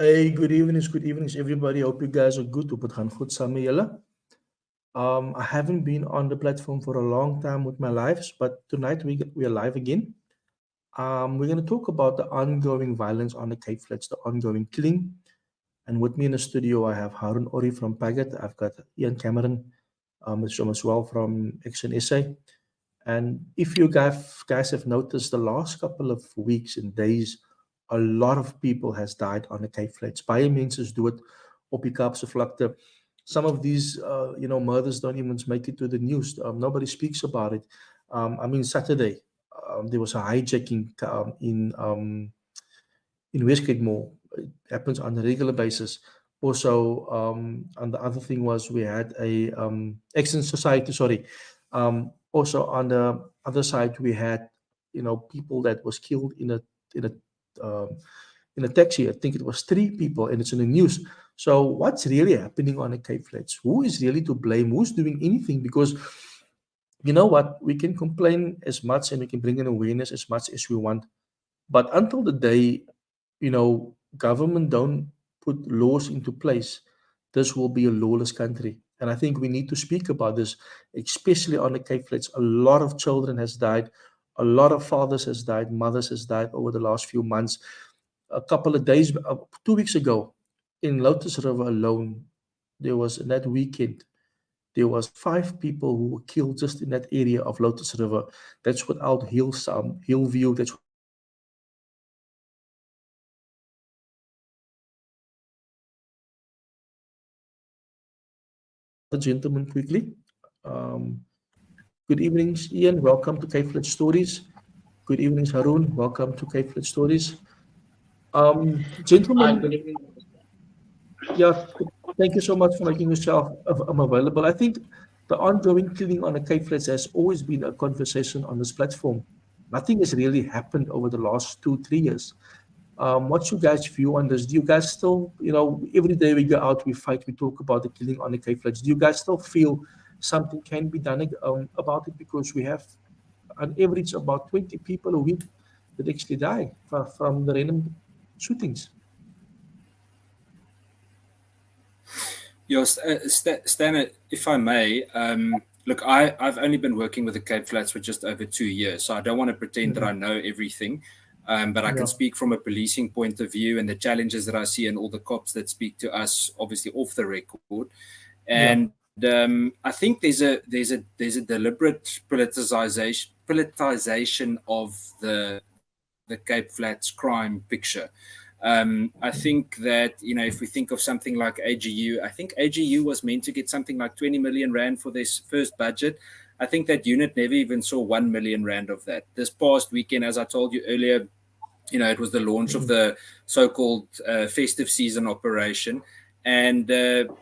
Hey, good evenings, everybody. Hope you guys are good. Op het gaan goed samen met jullie. I haven't been on the platform for a long time with my lives, but tonight we are live again. We're going to talk about the ongoing violence on the Cape Flats, the ongoing killing. And with me in the studio, I have Harun Ori from Paget. I've got Ian Cameron as well from Action SA. And if you guys have noticed, the last couple of weeks and days, a lot of people has died on the Cape Flats. Baie mense is dood op die Kaapse vlakte. Some of these, murders don't even make it to the news. Nobody speaks about it. Saturday, there was a hijacking in Westgate Mall. It happens on a regular basis. Also, and the other thing was we had a Action Society. Sorry. Also on the other side, we had people that was killed in a um, in a taxi. I think it was 3 people, and it's in the news. So what's really happening on the Cape Flats? Who is really to blame? Who's doing anything? Because you know what, we can complain as much and we can bring in awareness as much as we want, but until the day government don't put laws into place, this will be a lawless country. And I think we need to speak about this, especially on the Cape Flats. A lot of children has died, a lot of fathers has died, mothers has died over the last few months. A couple of days, 2 weeks ago, in Lotus River alone, there was in that weekend there was 5 people who were killed just in that area of Lotus River. That's without Hillview. That's the gentleman quickly. Um, Good evenings, Ian. Welcome to Cape Flats Stories. Good evenings, Harun. Welcome to Cape Flats Stories. Hi, Gentlemen, good evening. yeah, thank you so much for making yourself available. I think the ongoing killing on the Cape Flats has always been a conversation on this platform. Nothing has really happened over the last 2, 3 years. What's your guys' view on this? Do you guys still, every day we go out, we fight, we talk about the killing on the Cape Flats. Do you guys still feel something can be done about it? Because we have on average about 20 people a week that actually die from the random shootings. Yes, Stan, if I may, look, I've only been working with the Cape Flats for just over 2 years, so I don't want to pretend that I know everything, but I can Yeah. speak from a policing point of view and the challenges that I see and all the cops that speak to us, obviously off the record. And I think there's a deliberate politicization of the Cape Flats crime picture. I think that, if we think of something like AGU, I think AGU was meant to get something like 20 million Rand for this first budget. I think that unit never even saw 1 million Rand of that. This past weekend, as I told you earlier, it was the launch of the so-called festive season operation. And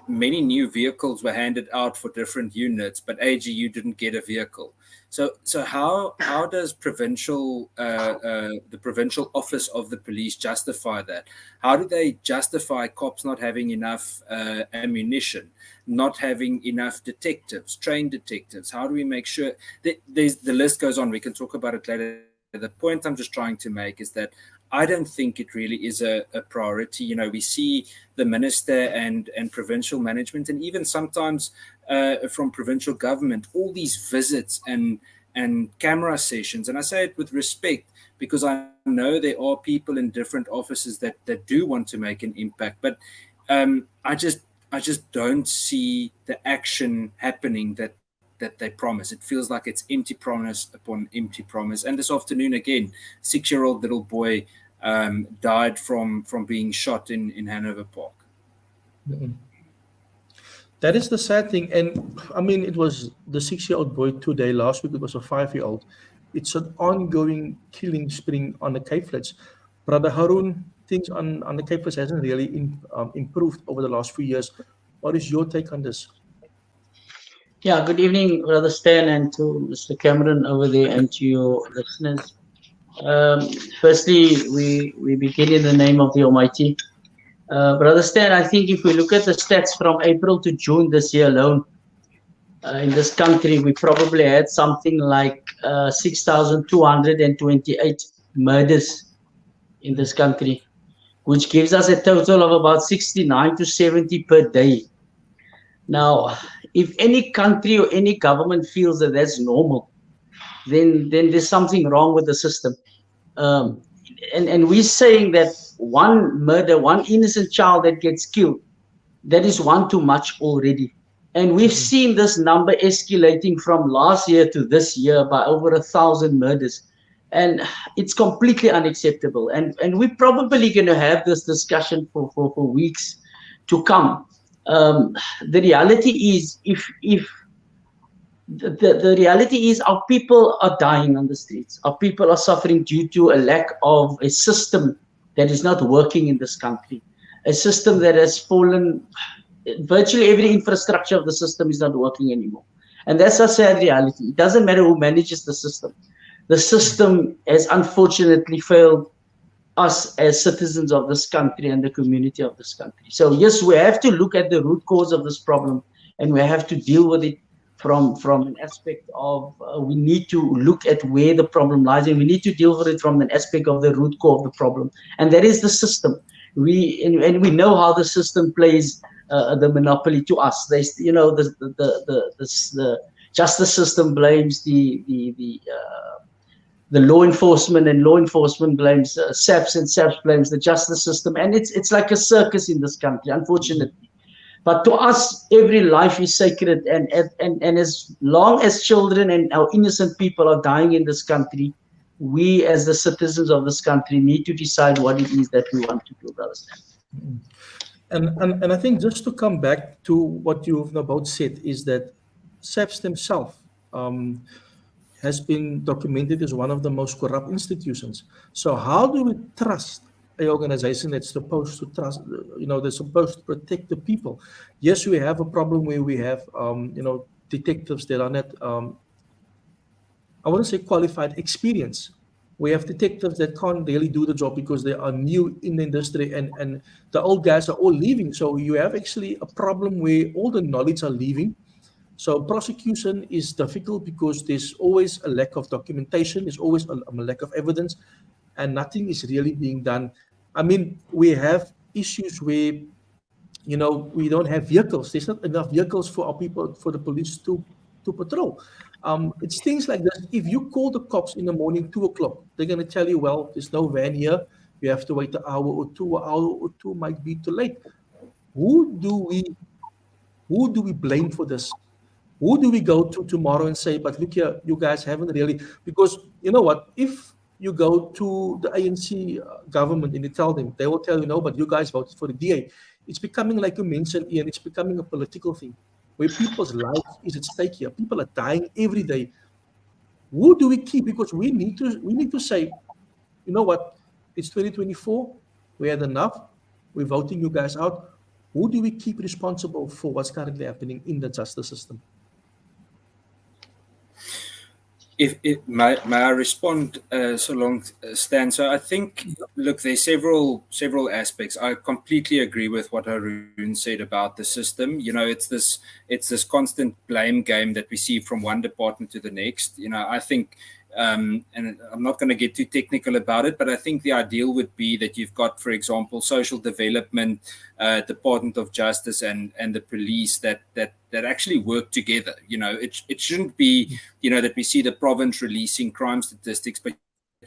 many new vehicles were handed out for different units, but AGU didn't get a vehicle. So how does the provincial office of the police justify that? How do they justify cops not having enough ammunition, not having enough detectives, trained detectives? How do we make sure that the list goes on? We can talk about it later. The point I'm just trying to make is that I don't think it really is a priority. We see the minister and provincial management, and even sometimes from provincial government, all these visits and camera sessions. And I say it with respect because I know there are people in different offices that do want to make an impact, but I just don't see the action happening that they promise. It feels like it's empty promise upon empty promise. And this afternoon, again, 6-year-old little boy died from being shot in Hanover Park. Mhm. That is the sad thing. And I mean, it was the 6-year-old boy today. Last week, it was a 5-year-old. It's an ongoing killing spree on the Cape Flats. Brother Harun, things on the Cape Flats hasn't really improved over the last few years. What is your take on this? Yeah, good evening, Brother Stan, and to Mr. Cameron over there, and to your listeners. Um, Firstly, we begin in the name of the Almighty. Brother Stan, I think if we look at the stats from April to June this year alone, in this country, we probably had something like 6,228 murders in this country. which gives us a total of about 69 to 70 per day. Now, if any country or any government feels that that's normal, then there's something wrong with the system. And we're saying that one murder, one innocent child that gets killed, that is one too much already. And we've seen this number escalating from last year to this year by over 1,000 murders. And it's completely unacceptable. And we're probably going to have this discussion for weeks to come. The reality is, the reality is our people are dying on the streets. Our people are suffering due to a lack of a system that is not working in this country. A system that has fallen, virtually every infrastructure of the system is not working anymore. And that's a sad reality. It doesn't matter who manages the system. The system has unfortunately failed us as citizens of this country and the community of this country. So yes, we have to look at the root cause of this problem, and we have to deal with it from an aspect of we need to look at where the problem lies, and we need to deal with it from an aspect of the root cause of the problem, and that is the system. We know how the system plays the monopoly to us. The justice system blames the law enforcement, and law enforcement blames SAPS, and SAPS blames the justice system, and it's like a circus in this country, unfortunately. But to us, every life is sacred, and as long as children and our innocent people are dying in this country, we as the citizens of this country need to decide what it is that we want to do, Brother Stan. And I think just to come back to what you've about said is that SAPS themselves has been documented as one of the most corrupt institutions. So how do we trust an organization that's supposed to trust, they're supposed to protect the people? Yes, we have a problem where we have, detectives that are not, I wouldn't say qualified, experience. We have detectives that can't really do the job because they are new in the industry, and the old guys are all leaving. So you have actually a problem where all the knowledge are leaving. So prosecution is difficult because there's always a lack of documentation, there's always a lack of evidence, and nothing is really being done. I mean, we have issues where, we don't have vehicles. There's not enough vehicles for our people, for the police to patrol. It's things like this. If you call the cops in the morning, 2:00, they're going to tell you, well, there's no van here. You have to wait an hour or two might be too late. Who do we blame for this? Who do we go to tomorrow and say, but look here, you guys haven't really, because you know what, if you go to the ANC government and you tell them, they will tell you, no, but you guys voted for the DA. It's becoming, like you mentioned, Ian, it's becoming a political thing where people's lives is at stake here. People are dying every day. Who do we keep? Because we need to say, you know what, it's 2024, we had enough, we're voting you guys out. Who do we keep responsible for what's currently happening in the justice system? May I respond so long, Stan? So I think, look, there's several aspects. I completely agree with what Haroon said about the system. It's this constant blame game that we see from one department to the next. I think, and I'm not going to get too technical about it, but I think the ideal would be that you've got, for example, social development, Department of Justice, and the police that actually work together. It shouldn't be, that we see the province releasing crime statistics, but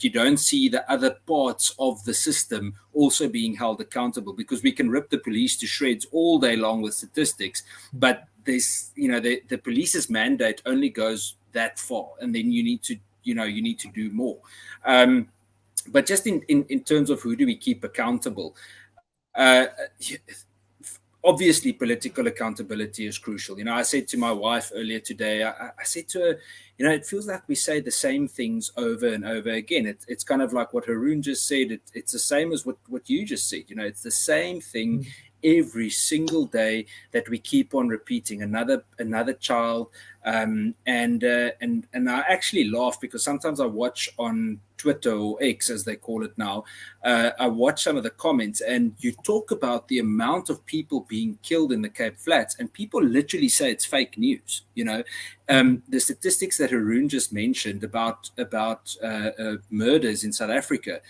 you don't see the other parts of the system also being held accountable, because we can rip the police to shreds all day long with statistics, but there's, the police's mandate only goes that far, and then you need to do more. But just in terms of who do we keep accountable, obviously political accountability is crucial. I said to my wife earlier today, I said to her, it feels like we say the same things over and over again. It's kind of like what Haroon just said. It's the same as what you just said. It's the same thing every single day that we keep on repeating. Another child, and I actually laugh because sometimes I watch on Twitter, or X as they call it now, I watch some of the comments, and you talk about the amount of people being killed in the Cape Flats, and people literally say it's fake news. The statistics that Haroon just mentioned about murders in South Africa,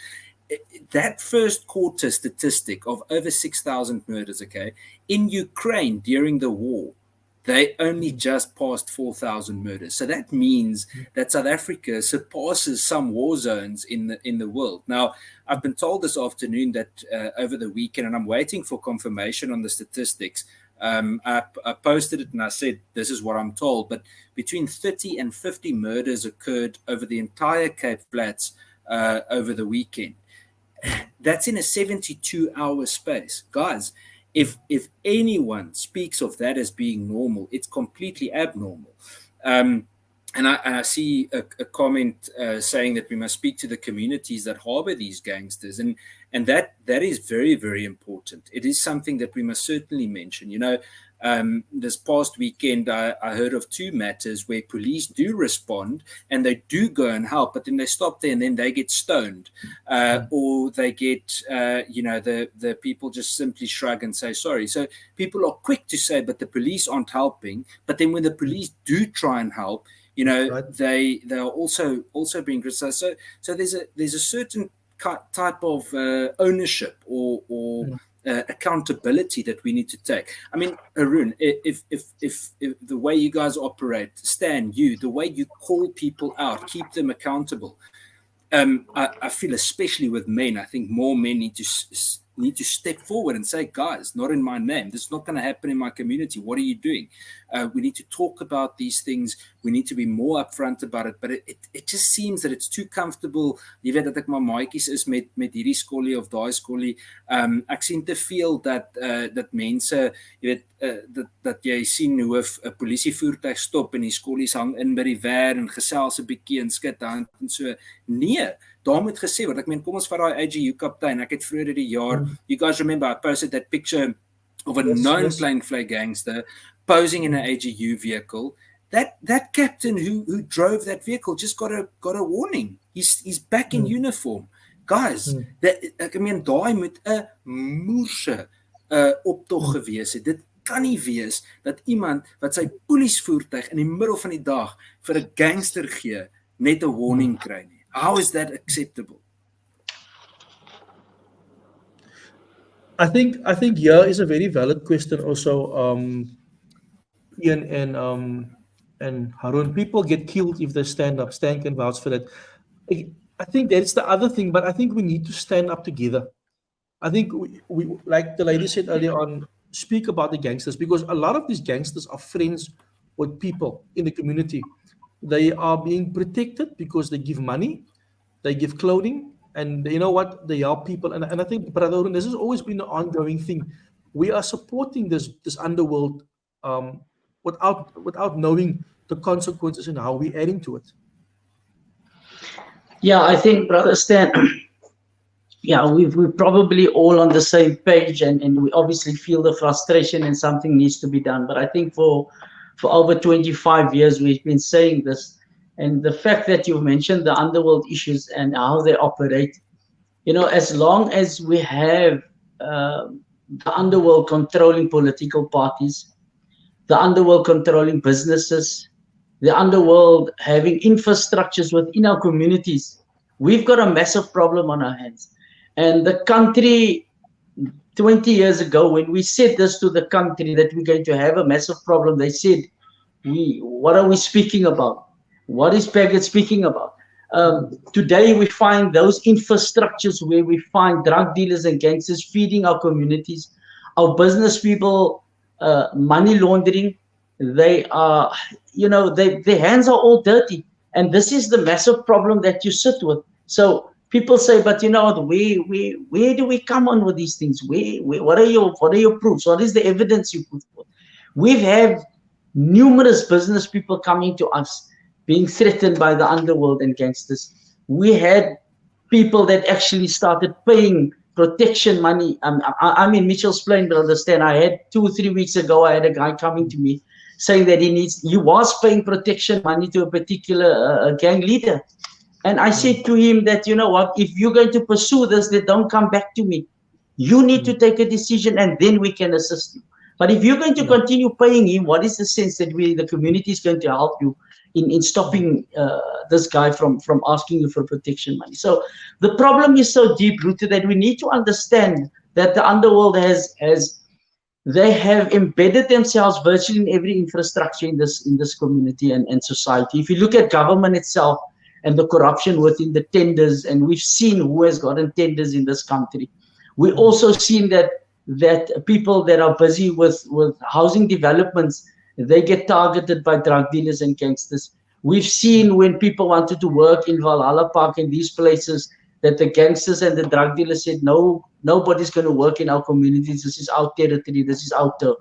that first quarter statistic of over 6,000 murders, okay, in Ukraine during the war, they only just passed 4,000 murders. So that means that South Africa surpasses some war zones in the world. Now, I've been told this afternoon that over the weekend, and I'm waiting for confirmation on the statistics. I posted it and I said, this is what I'm told, but between 30 and 50 murders occurred over the entire Cape Flats over the weekend. That's in a 72-hour space. Guys, if anyone speaks of that as being normal, it's completely abnormal. And I see a comment saying that we must speak to the communities that harbor these gangsters. And that is very, very important. It is something that we must certainly mention. You know, this past weekend, I heard of 2 matters where police do respond and they do go and help, but then they stop there and then they get stoned, or they get, the people just simply shrug and say sorry. So people are quick to say, but the police aren't helping. But then when the police do try and help, you know, right, they are also being criticized. So there's a certain type of ownership or accountability that we need to take. I mean, Arun, if the way you guys operate, Stan, the way you call people out, keep them accountable. I feel, especially with men, I think more men need to step forward and say, guys, not in my name. This is not going to happen in my community. What are you doing? We need to talk about these things. We need to be more upfront about it. But it just seems that it's too comfortable. Jy weet dat ek maar maatjies is met hierdie skollie of daai skollie. Ek sien te veel dat mense, jy weet, dat jy sien hoe 'n polisievoertuig stop en die skollies hang in by die werk en gesels 'n bietjie en skud hand en so. Nee, daar moet gesê word. Ek meen, kom ons vat daai AGU kaptein. Ek het vroeër die jaar, you guys remember, I posted that picture of a known plain flag gangster posing in an AGU vehicle. That captain who drove that vehicle just got a warning. He's back in uniform. Guys, ek meen, daai moet 'n moerse optog gewees het. Dit kan nie wees dat iemand wat sy polisievoertuig in die middel van die dag vir 'n gangster gee, net 'n warning kry nie. How is that acceptable? I think here is a very valid question also, Ian and Harun. People get killed if they stand up. Stan can vouch for that. I think that's the other thing, but I think we need to stand up together. I think we like the lady said earlier on, speak about the gangsters, because a lot of these gangsters are friends with people in the community. They are being protected because they give money, they give clothing, and you know what? They help people. And I think, Brother Arun, this has always been an ongoing thing. We are supporting this underworld without knowing the consequences and how we're adding to it. Yeah, I think, Brother Stan, we're probably all on the same page, and we obviously feel the frustration and something needs to be done. But I think for over 25 years, we've been saying this. And the fact that you've mentioned the underworld issues and how they operate, you know, as long as we have the underworld controlling political parties, the underworld controlling businesses, the underworld having infrastructures within our communities, we've got a massive problem on our hands. And the country, 20 years ago, when we said this to the country that we're going to have a massive problem, they said, what are we speaking about? What is Paget speaking about? Today we find those infrastructures where we find drug dealers and gangsters feeding our communities, our business people, money laundering. They are, you know, their hands are all dirty. And this is the massive problem that you sit with. So people say, but you know, where do we come on with these things? What are your proofs? What is the evidence you put forth? We've had numerous business people coming to us being threatened by the underworld and gangsters. We had people that actually started paying protection money. I'm in Mitchell's Plain, but understand, I had 2 or 3 weeks ago, I had a guy coming to me saying that he was paying protection money to a particular gang leader. And I said to him that, you know what, if you're going to pursue this, then don't come back to me. You need to take a decision and then we can assist you. But if you're going to continue paying him, what is the sense that the community is going to help you? in stopping this guy from asking you for protection money. So the problem is so deep rooted that we need to understand that the underworld they have embedded themselves virtually in every infrastructure in this community and society. If you look at government itself and the corruption within the tenders, and we've seen who has gotten tenders in this country. We also seen that people that are busy with housing developments, they get targeted by drug dealers and gangsters. We've seen when people wanted to work in Valhalla Park and these places, that the gangsters and the drug dealers said, no, nobody's going to work in our communities. This is our territory. This is our turf.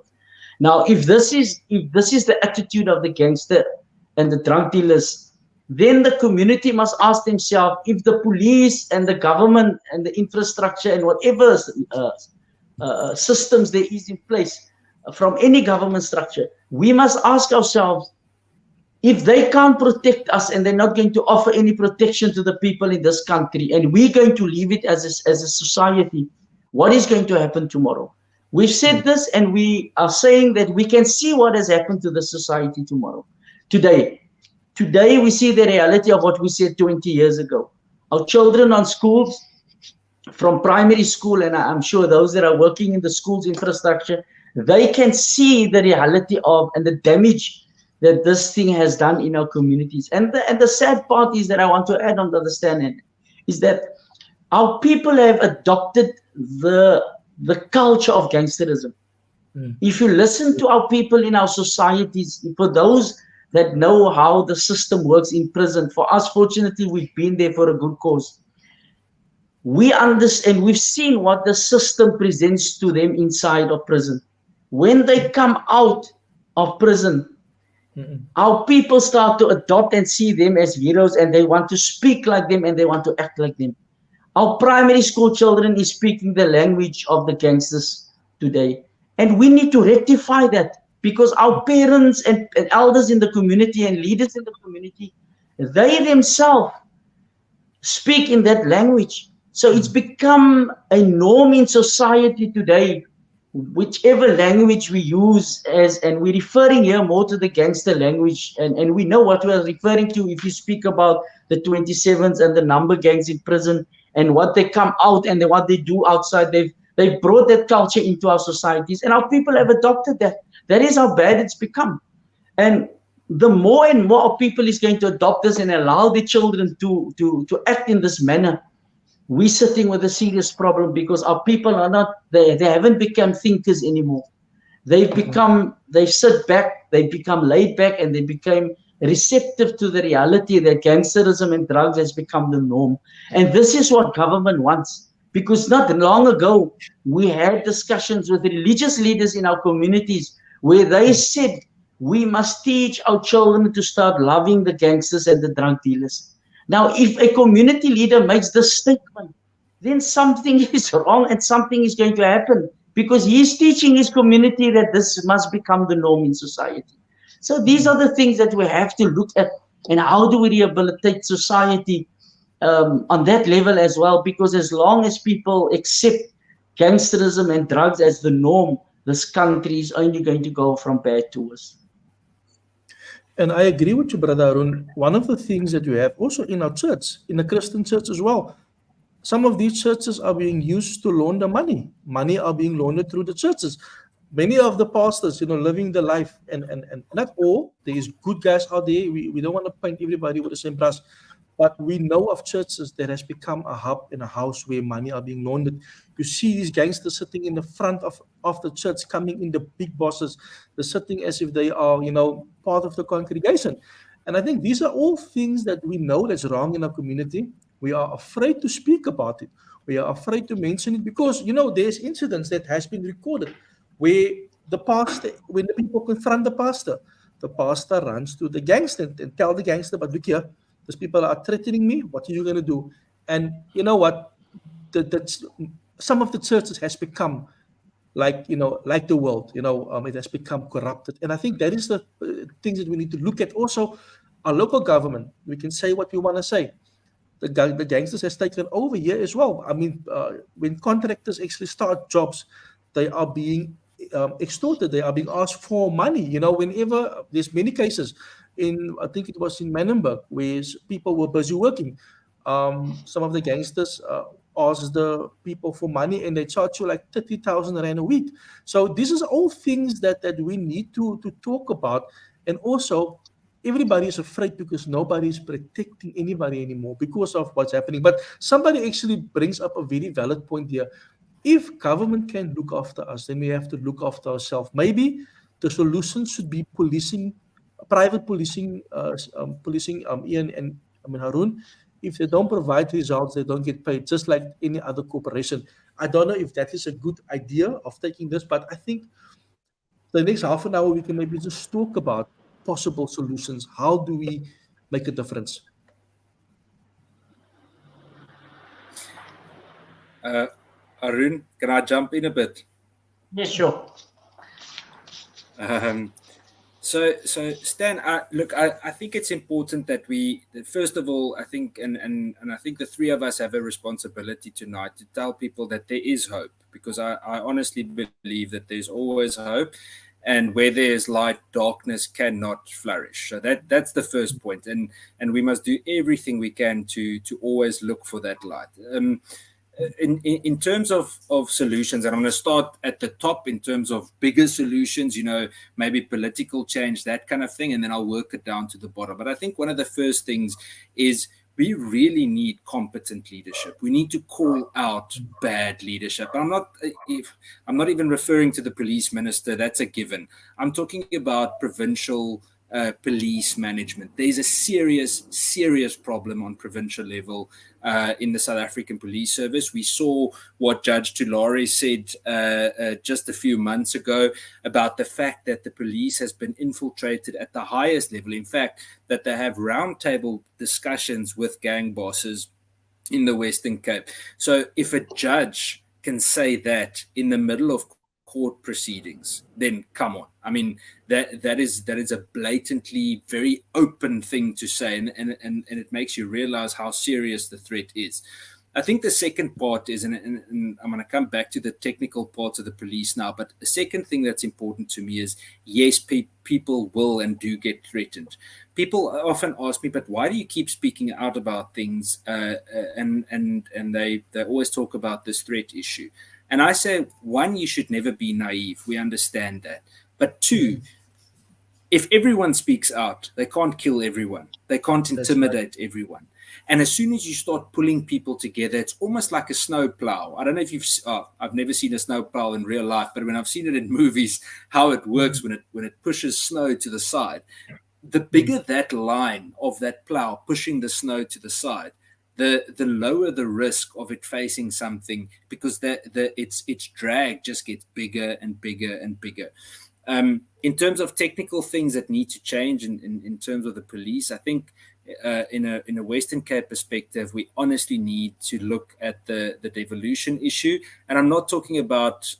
Now, if this is the attitude of the gangster and the drug dealers, then the community must ask themselves, if the police and the government and the infrastructure and whatever systems there is in place from any government structure, we must ask ourselves, if they can't protect us and they're not going to offer any protection to the people in this country, and we're going to leave it as a society, what is going to happen tomorrow? We've said this, and we are saying that we can see what has happened to the society today. Today, we see the reality of what we said 20 years ago. Our children on schools, from primary school, and I'm sure those that are working in the schools infrastructure, they can see the reality of and the damage that this thing has done in our communities. And the sad part is that I want to add on the understanding is that our people have adopted the culture of gangsterism. If you listen to our people in our societies, for those that know how the system works in prison, for us, fortunately, we've been there for a good cause. We understand, we've seen what the system presents to them inside of prison. When they come out of prison, our people start to adopt and see them as heroes, and they want to speak like them and they want to act like them. Our primary school children is speaking the language of the gangsters today. And we need to rectify that, because our parents and elders in the community and leaders in the community, they themselves speak in that language. So it's become a norm in society today, whichever language we use and we're referring here more to the gangster language, and we know what we are referring to if you speak about the 27s and the number gangs in prison and what they come out and what they do outside. They've brought that culture into our societies, and our people have adopted that. That is how bad it's become. And the more and more our people is going to adopt this and allow the children to act in this manner, we're sitting with a serious problem, because our people are not, they haven't become thinkers anymore. They sit back, they become laid back, and they became receptive to the reality that gangsterism and drugs has become the norm. And this is what government wants, because not long ago, we had discussions with religious leaders in our communities where they said, we must teach our children to start loving the gangsters and the drug dealers. Now, if a community leader makes this statement, then something is wrong and something is going to happen, because he's teaching his community that this must become the norm in society. So these are the things that we have to look at, and how do we rehabilitate society on that level as well, because as long as people accept gangsterism and drugs as the norm, this country is only going to go from bad to worse. And I agree with you, Brother Arun. One of the things that we have also in our church, in the Christian church as well, some of these churches are being used to launder money. Money are being laundered through the churches. Many of the pastors, living the life, and not all, there is good guys out there. We don't want to paint everybody with the same brush. But we know of churches that has become a hub in a house where money are being laundered. You see these gangsters sitting in the front of the church, coming in, the big bosses. They're sitting as if they are, part of the congregation. And I think these are all things that we know that's wrong in our community. We are afraid to speak about it. We are afraid to mention it because, there's incidents that has been recorded where the pastor, when the people confront the pastor runs to the gangster and tell the gangster, but look here, these people are threatening me. What are you going to do? And you know what? Some of the churches has become like the world. It has become corrupted. And I think that is the things that we need to look at. Also, our local government. We can say what we want to say. The gangsters has taken over here as well. I mean, when contractors actually start jobs, they are being extorted. They are being asked for money. Whenever there's many cases. in, I think it was in Menenberg, where people were busy working. Some of the gangsters asked the people for money, and they charge you like 30,000 rand a week. So this is all things that we need to talk about. And also, everybody is afraid because nobody is protecting anybody anymore because of what's happening. But somebody actually brings up a very valid point here. If government can look after us, then we have to look after ourselves. Maybe the solution should be policing, private policing, Ian and Harun. If they don't provide results, they don't get paid, just like any other corporation. I don't know if that is a good idea of taking this, but I think the next half an hour we can maybe just talk about possible solutions. How do we make a difference? Arun, can I jump in a bit? Yes, sure. So Stan, I think it's important that first of all, I think, and I think the three of us have a responsibility tonight to tell people that there is hope, because I honestly believe that there's always hope, and where there is light, darkness cannot flourish. So that's the first point, and we must do everything we can to always look for that light. In terms of solutions, and I'm going to start at the top in terms of bigger solutions, maybe political change, that kind of thing, and then I'll work it down to the bottom. But I think one of the first things is we really need competent leadership. We need to call out bad leadership. I'm not even referring to the police minister. That's a given. I'm talking about provincial police management. There's a serious problem on provincial level in the South African Police Service. We saw what Judge Tulare said just a few months ago about the fact that the police has been infiltrated at the highest level. In fact, that they have roundtable discussions with gang bosses in the Western Cape. So if a judge can say that in the middle of court proceedings, then come on. I mean, that is a blatantly very open thing to say, and it makes you realize how serious the threat is. I think the second part is, and I'm going to come back to the technical parts of the police now, but the second thing that's important to me is, yes, people will and do get threatened. People often ask me, but why do you keep speaking out about things? And they always talk about this threat issue. And I say, one, you should never be naive. We understand that. But two, if everyone speaks out, they can't kill everyone. They can't intimidate everyone. And as soon as you start pulling people together, it's almost like a snow plow. I don't know if I've never seen a snow plow in real life, but when I've seen it in movies, how it works when it pushes snow to the side, the bigger that line of that plow pushing the snow to the side, the lower the risk of it facing something, because its drag just gets bigger and bigger and bigger. In terms of technical things that need to change in terms of the police, I think in a Western Cape perspective, we honestly need to look at the devolution issue. And I'm not talking about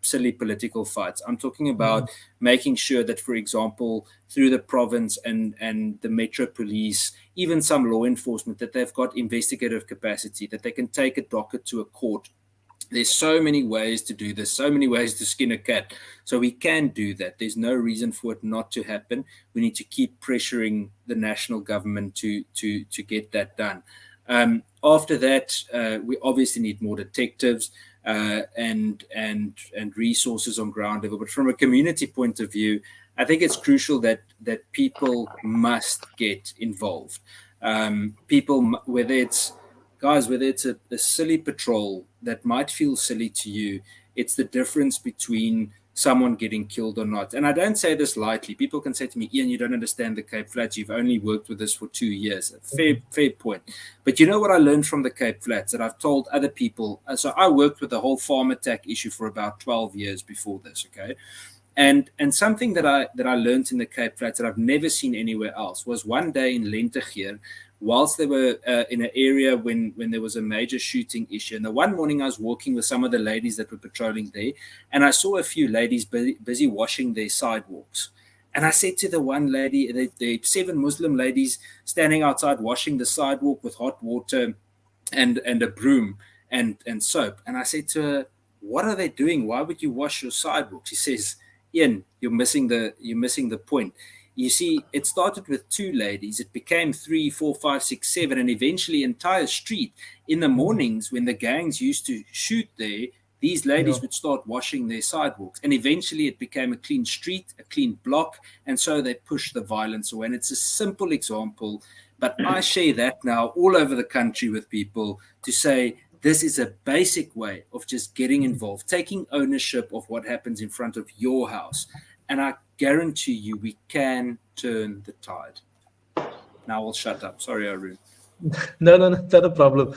silly political fights. I'm talking about making sure that, for example, through the province and the Metro Police, even some law enforcement, that they've got investigative capacity, that they can take a docket to a court. There's so many ways to do this, so many ways to skin a cat. So we can do that. There's no reason for it not to happen. We need to keep pressuring the national government to get that done. After that, we obviously need more detectives and resources on ground level. But from a community point of view, I think it's crucial that people must get involved. People, whether it's a silly patrol that might feel silly to you, it's the difference between someone getting killed or not. And I don't say this lightly. People can say to me, Ian, you don't understand the Cape Flats. You've only worked with this for 2 years. Fair point. But you know what I learned from the Cape Flats that I've told other people? So I worked with the whole farm attack issue for about 12 years before this, okay? And something that I learned in the Cape Flats that I've never seen anywhere else was one day in Lentegeur, whilst they were in an area when there was a major shooting issue. And the one morning I was walking with some of the ladies that were patrolling there, and I saw a few ladies busy washing their sidewalks. And I said to the one lady, the 7 Muslim ladies standing outside washing the sidewalk with hot water and a broom and soap. And I said to her, what are they doing? Why would you wash your sidewalk? She says, Ian, you're missing the point. You see, it started with 2 ladies, it became 3, 4, 5, 6, 7, and eventually entire street. In the mornings when the gangs used to shoot there, these ladies would start washing their sidewalks, and eventually it became a clean street, a clean block, and so they pushed the violence away. And it's a simple example, but I share that now all over the country with people to say this is a basic way of just getting involved, taking ownership of what happens in front of your house. And I guarantee you we can turn the tide. Now I'll shut up. Sorry, Arun. No, not a problem.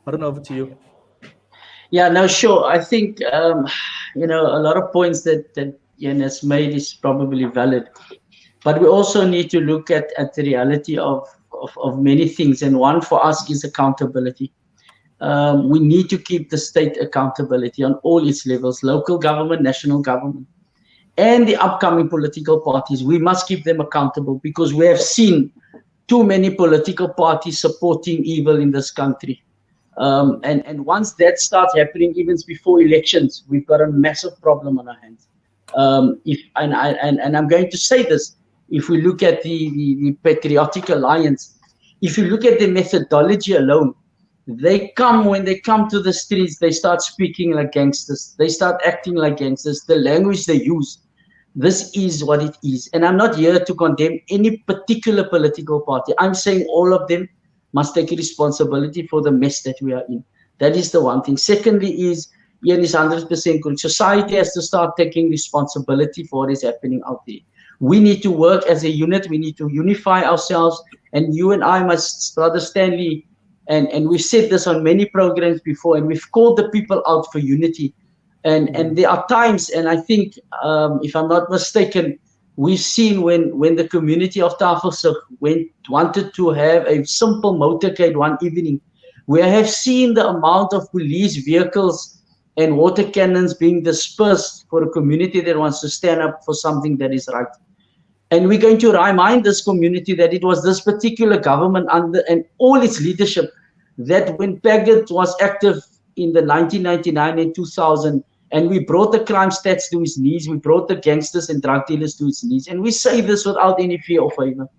I don't know, over to you. Yeah, no, sure. I think, a lot of points that Jan has made is probably valid. But we also need to look at the reality of many things. And one for us is accountability. We need to keep the state accountability on all its levels, local government, national government, and the upcoming political parties. We must keep them accountable because we have seen too many political parties supporting evil in this country. And once that starts happening, even before elections, we've got a massive problem on our hands. And I'm going to say this, if we look at the Patriotic Alliance, if you look at the methodology alone, when they come to the streets, they start speaking like gangsters. They start acting like gangsters. The language they use, this is what it is. And I'm not here to condemn any particular political party. I'm saying all of them must take responsibility for the mess that we are in. That is the one thing. Secondly is, Ian is 100% correct. Society has to start taking responsibility for what is happening out there. We need to work as a unit. We need to unify ourselves. And you and I must, Brother Stanley, and we've said this on many programs before, and we've called the people out for unity. And there are times, and I think, if I'm not mistaken, we've seen when the community of Tafelsig wanted to have a simple motorcade one evening, we have seen the amount of police vehicles and water cannons being dispersed for a community that wants to stand up for something that is right. And we're going to remind this community that it was this particular government and all its leadership that when Paget was active in the 1999 and 2000, and we brought the crime stats to its knees, we brought the gangsters and drug dealers to its knees. And we say this without any fear or favor.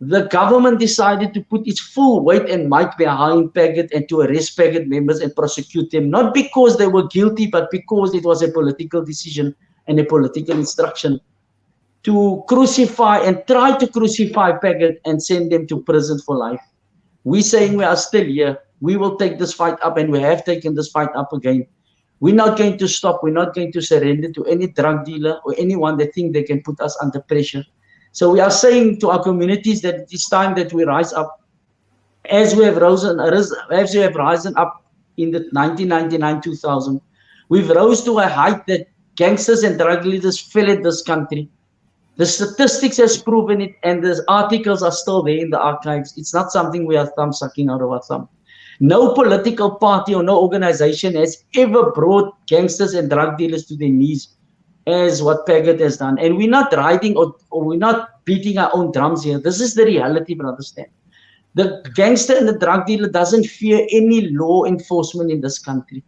The government decided to put its full weight and might behind Paget and to arrest Paget members and prosecute them, not because they were guilty, but because it was a political decision and a political instruction to crucify and try to crucify Paget and send them to prison for life. We're saying we are still here. We will take this fight up, and we have taken this fight up again. We're not going to stop. We're not going to surrender to any drug dealer or anyone that think they can put us under pressure. So we are saying to our communities that it is time that we rise up, as we have risen up in the 1999-2000. We've rose to a height that gangsters and drug leaders fill at this country. The statistics has proven it, and the articles are still there in the archives. It's not something we are thumb sucking out of our thumb. No political party or no organization has ever brought gangsters and drug dealers to their knees as what Paget has done. And we're not riding or we're not beating our own drums here. This is the reality, brother Stan. The gangster and the drug dealer doesn't fear any law enforcement in this country.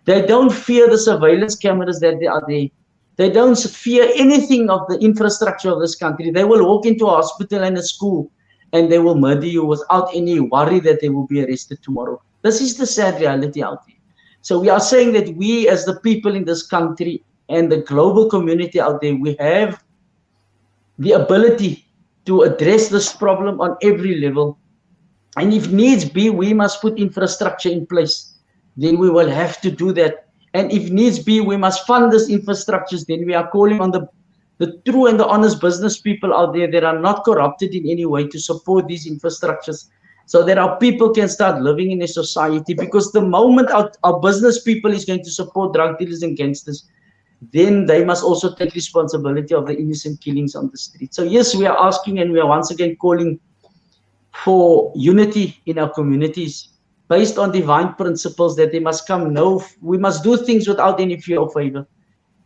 They don't fear the surveillance cameras that are there. They don't fear anything of the infrastructure of this country. They will walk into a hospital and a school and they will murder you without any worry that they will be arrested tomorrow. This is the sad reality out there. So we are saying that we as the people in this country and the global community out there, we have the ability to address this problem on every level. And if needs be, we must put infrastructure in place. Then we will have to do that. And if needs be, we must fund this infrastructures. Then we are calling on the true and the honest business people out there that are not corrupted in any way to support these infrastructures so that our people can start living in a society. Because the moment our business people is going to support drug dealers and gangsters, then they must also take responsibility of the innocent killings on the street. So yes, we are asking and we are once again calling for unity in our communities, based on divine principles that they must come. No, we must do things without any fear or favor.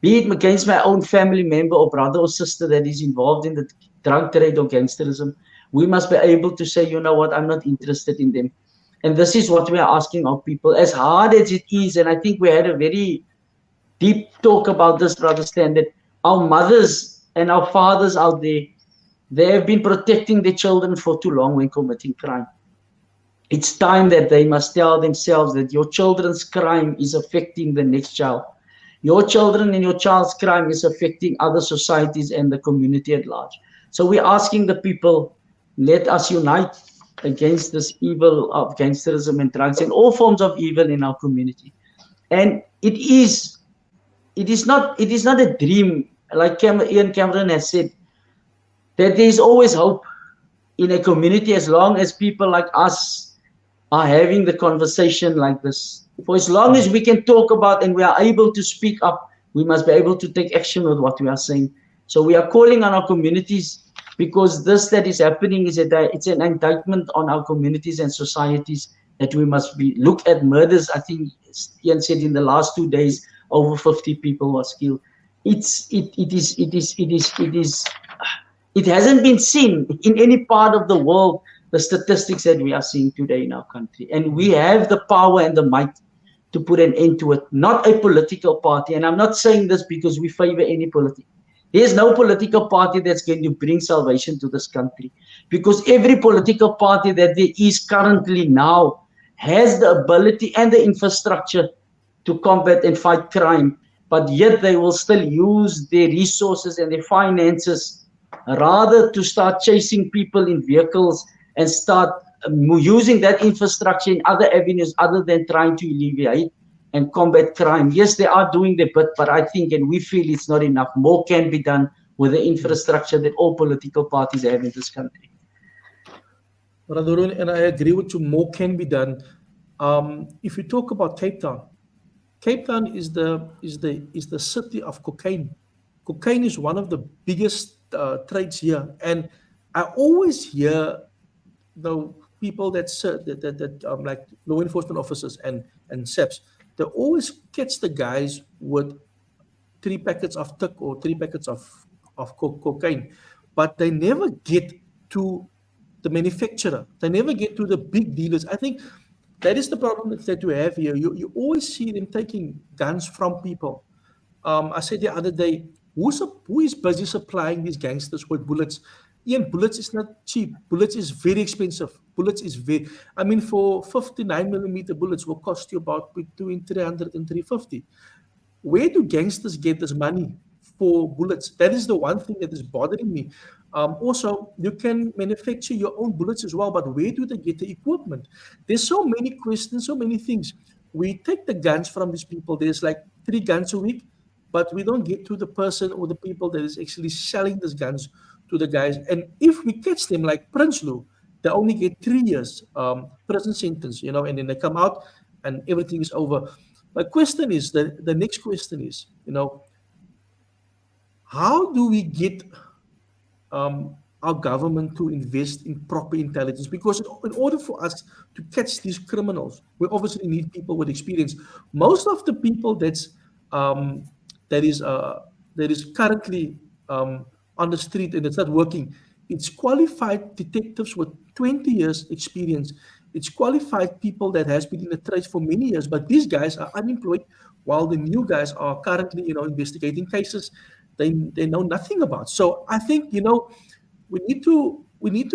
Be it against my own family member or brother or sister that is involved in the drug trade or gangsterism. We must be able to say, you know what, I'm not interested in them. And this is what we are asking our people. As hard as it is, and I think we had a very deep talk about this, Brother Stan, that our mothers and our fathers out there, they have been protecting their children for too long when committing crime. It's time that they must tell themselves that your children's crime is affecting the next child. Your children and your child's crime is affecting other societies and the community at large. So we're asking the people, let us unite against this evil of gangsterism and drugs and all forms of evil in our community. And it is not a dream, like Ian Cameron has said, that there is always hope in a community as long as people like us are having the conversation like this. For as long as we can talk about and we are able to speak up, we must be able to take action with what we are saying. So we are calling on our communities, because this that is happening is it's an indictment on our communities and societies, that we must look at murders. I think Ian said in the last 2 days, over 50 people was killed. It hasn't been seen in any part of the world, the statistics that we are seeing today in our country. And we have the power and the might to put an end to it, not a political party. And I'm not saying this because we favor any political. There's no political party that's going to bring salvation to this country, because every political party that there is currently now has the ability and the infrastructure to combat and fight crime, but yet they will still use their resources and their finances rather to start chasing people in vehicles and start using that infrastructure in other avenues other than trying to alleviate and combat crime. Yes, they are doing their bit, but I think, and we feel, it's not enough. More can be done with the infrastructure that all political parties have in this country. Brother Arun, and I agree with you, more can be done. If you talk about Cape Town is the city of cocaine. Cocaine is one of the biggest trades here, and I always hear the people that like law enforcement officers and SEPs, they always catch the guys with 3 packets of tuck or 3 packets of cocaine, but they never get to the manufacturer. They never get to the big dealers. I think that is the problem that you have here. You always see them taking guns from people. I said the other day, who is busy supplying these gangsters with bullets? Ian, bullets is not cheap. Bullets is very expensive. For 59mm bullets will cost you about between 300 and 350. Where do gangsters get this money for bullets? That is the one thing that is bothering me. Also, you can manufacture your own bullets as well, but where do they get the equipment? There's so many questions, so many things. We take the guns from these people. There's like 3 guns a week, but we don't get to the person or the people that is actually selling these guns to the guys. And if we catch them like Prinsloo, they only get 3 years prison sentence, and then they come out and everything is over. My question is, the next question is, how do we get our government to invest in proper intelligence? Because in order for us to catch these criminals, we obviously need people with experience. Most of the people that is currently on the street and it's not working, it's qualified detectives with 20 years experience. It's qualified people that has been in the trade for many years, but these guys are unemployed, while the new guys are currently, investigating cases they know nothing about. So I think, we need to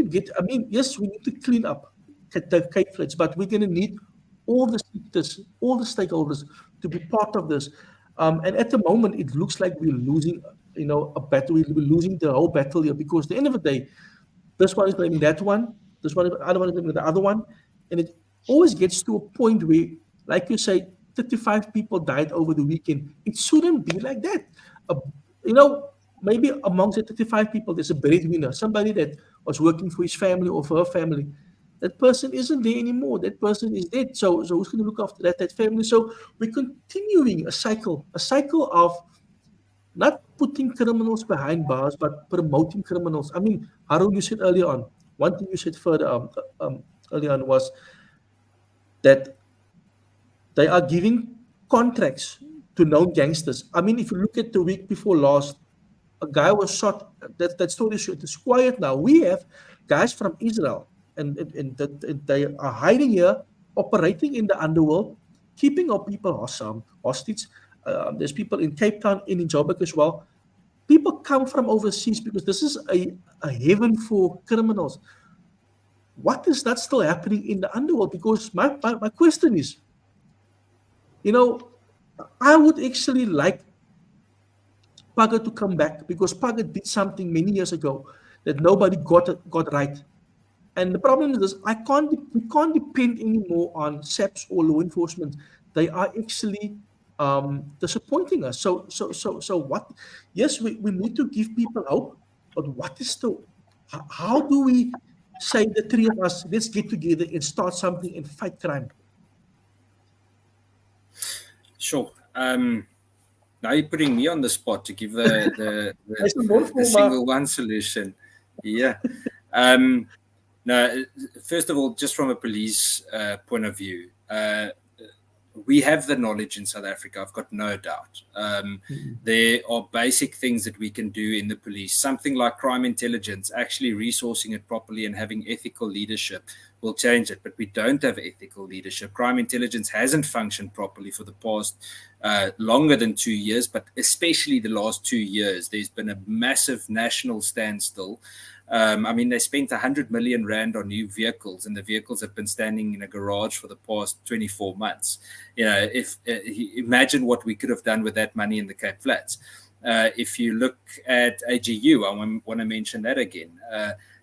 get. Yes, we need to clean up the Cape Flats, but we're going to need all the sectors, all the stakeholders to be part of this. And at the moment, it looks like we're losing, a battle. We're losing the whole battle here, because at the end of the day, this one is blaming that one, the other one is blaming the other one, and it always gets to a point where, like you say, 35 people died over the weekend. It shouldn't be like that. Maybe amongst the 35 people, there's a breadwinner, somebody that was working for his family or for her family. That person isn't there anymore. That person is dead. So who's going to look after that family? So we're continuing a cycle of not putting criminals behind bars, but promoting criminals. Harun, you said earlier on, one thing you said further earlier on was that they are giving contracts to known gangsters. If you look at the week before last, a guy was shot. That story is quiet now. We have guys from Israel, and they are hiding here, operating in the underworld, keeping our people hostage. There's people in Cape Town and in Joburg as well. people come from overseas because this is a heaven for criminals. What is that still happening in the underworld? Because my question is, I would actually like Paga to come back, because Paga did something many years ago that nobody got right. And the problem is this: we can't depend anymore on SAPS or law enforcement. They are actually disappointing us. So what? Yes, we need to give people hope, but what is how do we say, the three of us, let's get together and start something and fight crime? Sure. Now you're putting me on the spot to give the single one solution. Yeah. No, first of all, just from a police point of view, we have the knowledge in South Africa, I've got no doubt. There are basic things that we can do in the police. Something like crime intelligence, actually resourcing it properly and having ethical leadership will change it. But we don't have ethical leadership. Crime intelligence hasn't functioned properly for the past longer than 2 years, but especially the last 2 years. There's been a massive national standstill. I mean, they spent 100 million rand on new vehicles, and the vehicles have been standing in a garage for the past 24 months. Imagine what we could have done with that money in the Cape Flats. If you look at AGU, I want to mention that again.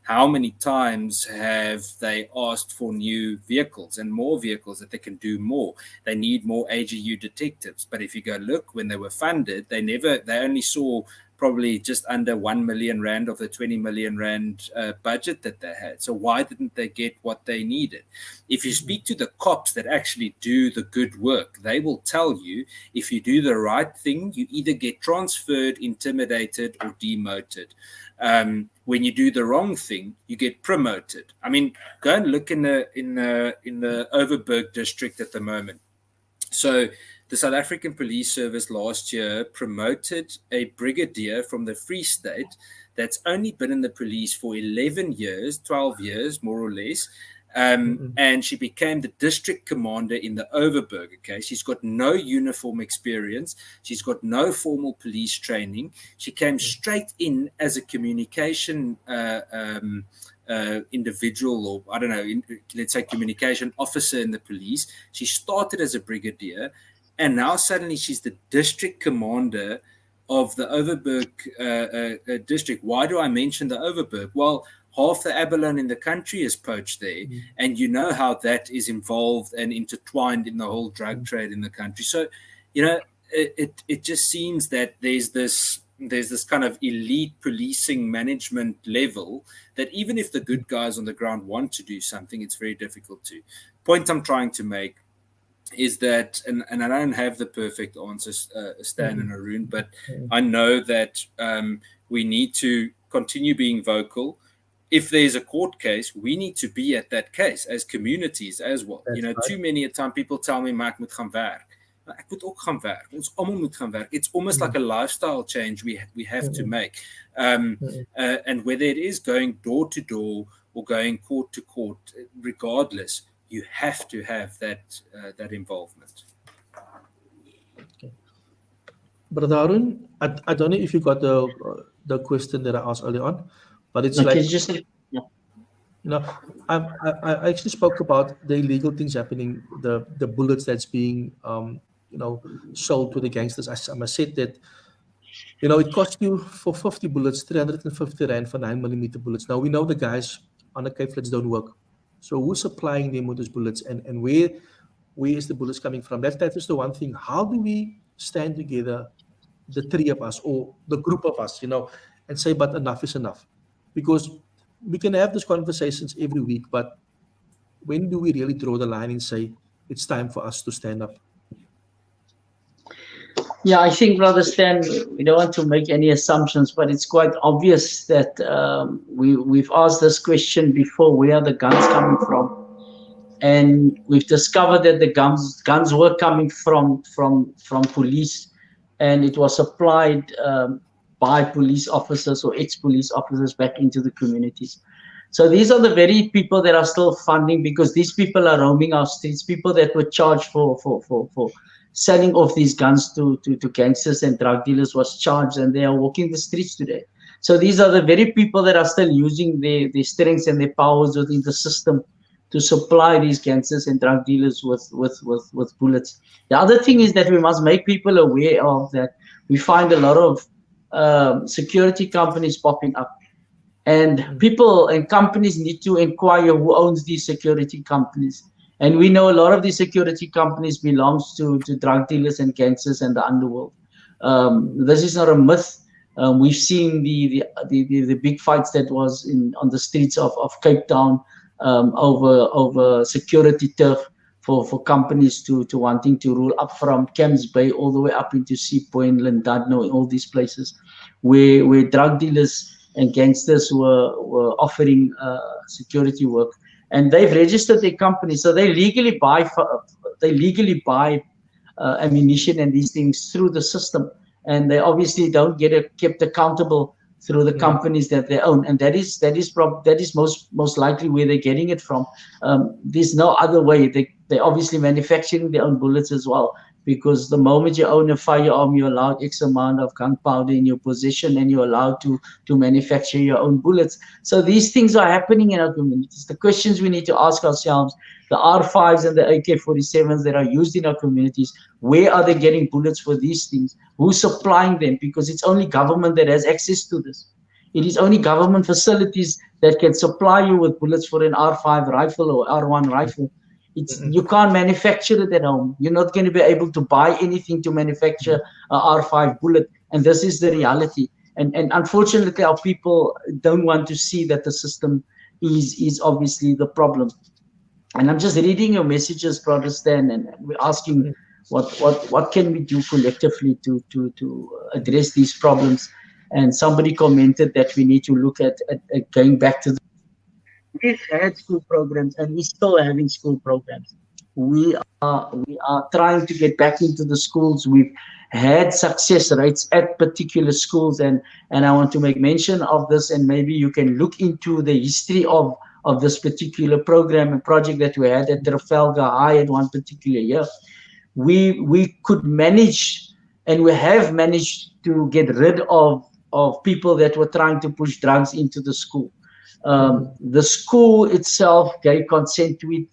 How many times have they asked for new vehicles and more vehicles that they can do more? They need more AGU detectives. But if you go look, when they were funded, they only saw probably just under 1 million rand of the 20 million rand budget that they had. So why didn't they get what they needed? If you speak to the cops that actually do the good work, they will tell you, if you do the right thing, you either get transferred, intimidated, or demoted. When you do the wrong thing, you get promoted. I mean, go and look in the Overberg district at the moment. So the South African Police Service last year promoted a brigadier from the Free State that's only been in the police for 11 years, 12 years, more or less. And she became the district commander in the Overberg. Okay, she's got no uniform experience. She's got no formal police training. She came straight in as a communication individual, or I don't know, let's say communication officer in the police. She started as a brigadier, and now suddenly she's the district commander of the Overberg district. Why do I mention the Overberg? Well, half the abalone in the country is poached there, and you know how that is involved and intertwined in the whole drug trade in the country. So, it just seems that there's this kind of elite policing management level that even if the good guys on the ground want to do something, it's very difficult to. Point I'm trying to make is that, and I don't have the perfect answer, Stan and Arun, but I know that we need to continue being vocal. If there's a court case, we need to be at that case as communities as well. That's right. Too many a time people tell me, "Maar ek moet gaan werk." Ek moet ook gaan werk. Ons almal moet gaan werk. It's almost like a lifestyle change we have to make. And whether it is going door to door or going court to court, regardless, you have to have that involvement. Okay. Brother Arun, I don't know if you got the question that I asked earlier on, but it's I actually spoke about the illegal things happening, the bullets that's being sold to the gangsters. I said that it cost you for 50 bullets 350 rand for 9mm bullets. Now we know the guys on the Cape Flats don't work. So who's supplying them with those bullets, and where is the bullets coming from? That is the one thing. How do we stand together, the three of us or the group of us, and say, but enough is enough? Because we can have these conversations every week, but when do we really draw the line and say it's time for us to stand up? Yeah, I think, Brother Stan, we don't want to make any assumptions, but it's quite obvious that we've asked this question before: where are the guns coming from? And we've discovered that the guns were coming from police, and it was supplied by police officers or ex-police officers back into the communities. So these are the very people that are still funding, because these people are roaming our streets, people that were charged for selling off these guns to gangsters and drug dealers was charged, and they are walking the streets today. So these are the very people that are still using their strengths and their powers within the system to supply these gangsters and drug dealers with bullets. The other thing is that we must make people aware of that. We find a lot of security companies popping up, and people and companies need to inquire who owns these security companies. And we know a lot of these security companies belongs to drug dealers and gangsters and the underworld. This is not a myth. We've seen the big fights that was on the streets of Cape Town over security turf for companies to wanting to rule up from Camps Bay all the way up into Sea Point, Llandudno, all these places where drug dealers and gangsters were offering security work, and they've registered their company, so they legally buy ammunition and these things through the system, and they obviously don't get kept accountable through the companies that they own, and that is most likely where they're getting it from. There's no other way. They're obviously manufacturing their own bullets as well, because the moment you own a firearm, you're allowed X amount of gunpowder in your possession, and you're allowed to manufacture your own bullets. So these things are happening in our communities. The questions we need to ask ourselves, the R5s and the AK-47s that are used in our communities, where are they getting bullets for these things? Who's supplying them? Because it's only government that has access to this. It is only government facilities that can supply you with bullets for an R5 rifle or R1 rifle. You can't manufacture it at home. You're not going to be able to buy anything to manufacture a R5 bullet. And this is the reality. And unfortunately, our people don't want to see that the system is obviously the problem. And I'm just reading your messages, Brother Stan, and we're asking what can we do collectively to address these problems. And somebody commented that we need to look at going back to we've had school programs, and we're still having school programs. We are trying to get back into the schools. We've had success rates at particular schools, and I want to make mention of this, and maybe you can look into the history of this particular program and project that we had at Trafalgar High at one particular year. We could manage, and we have managed to get rid of people that were trying to push drugs into the school. The school itself gave consent to it.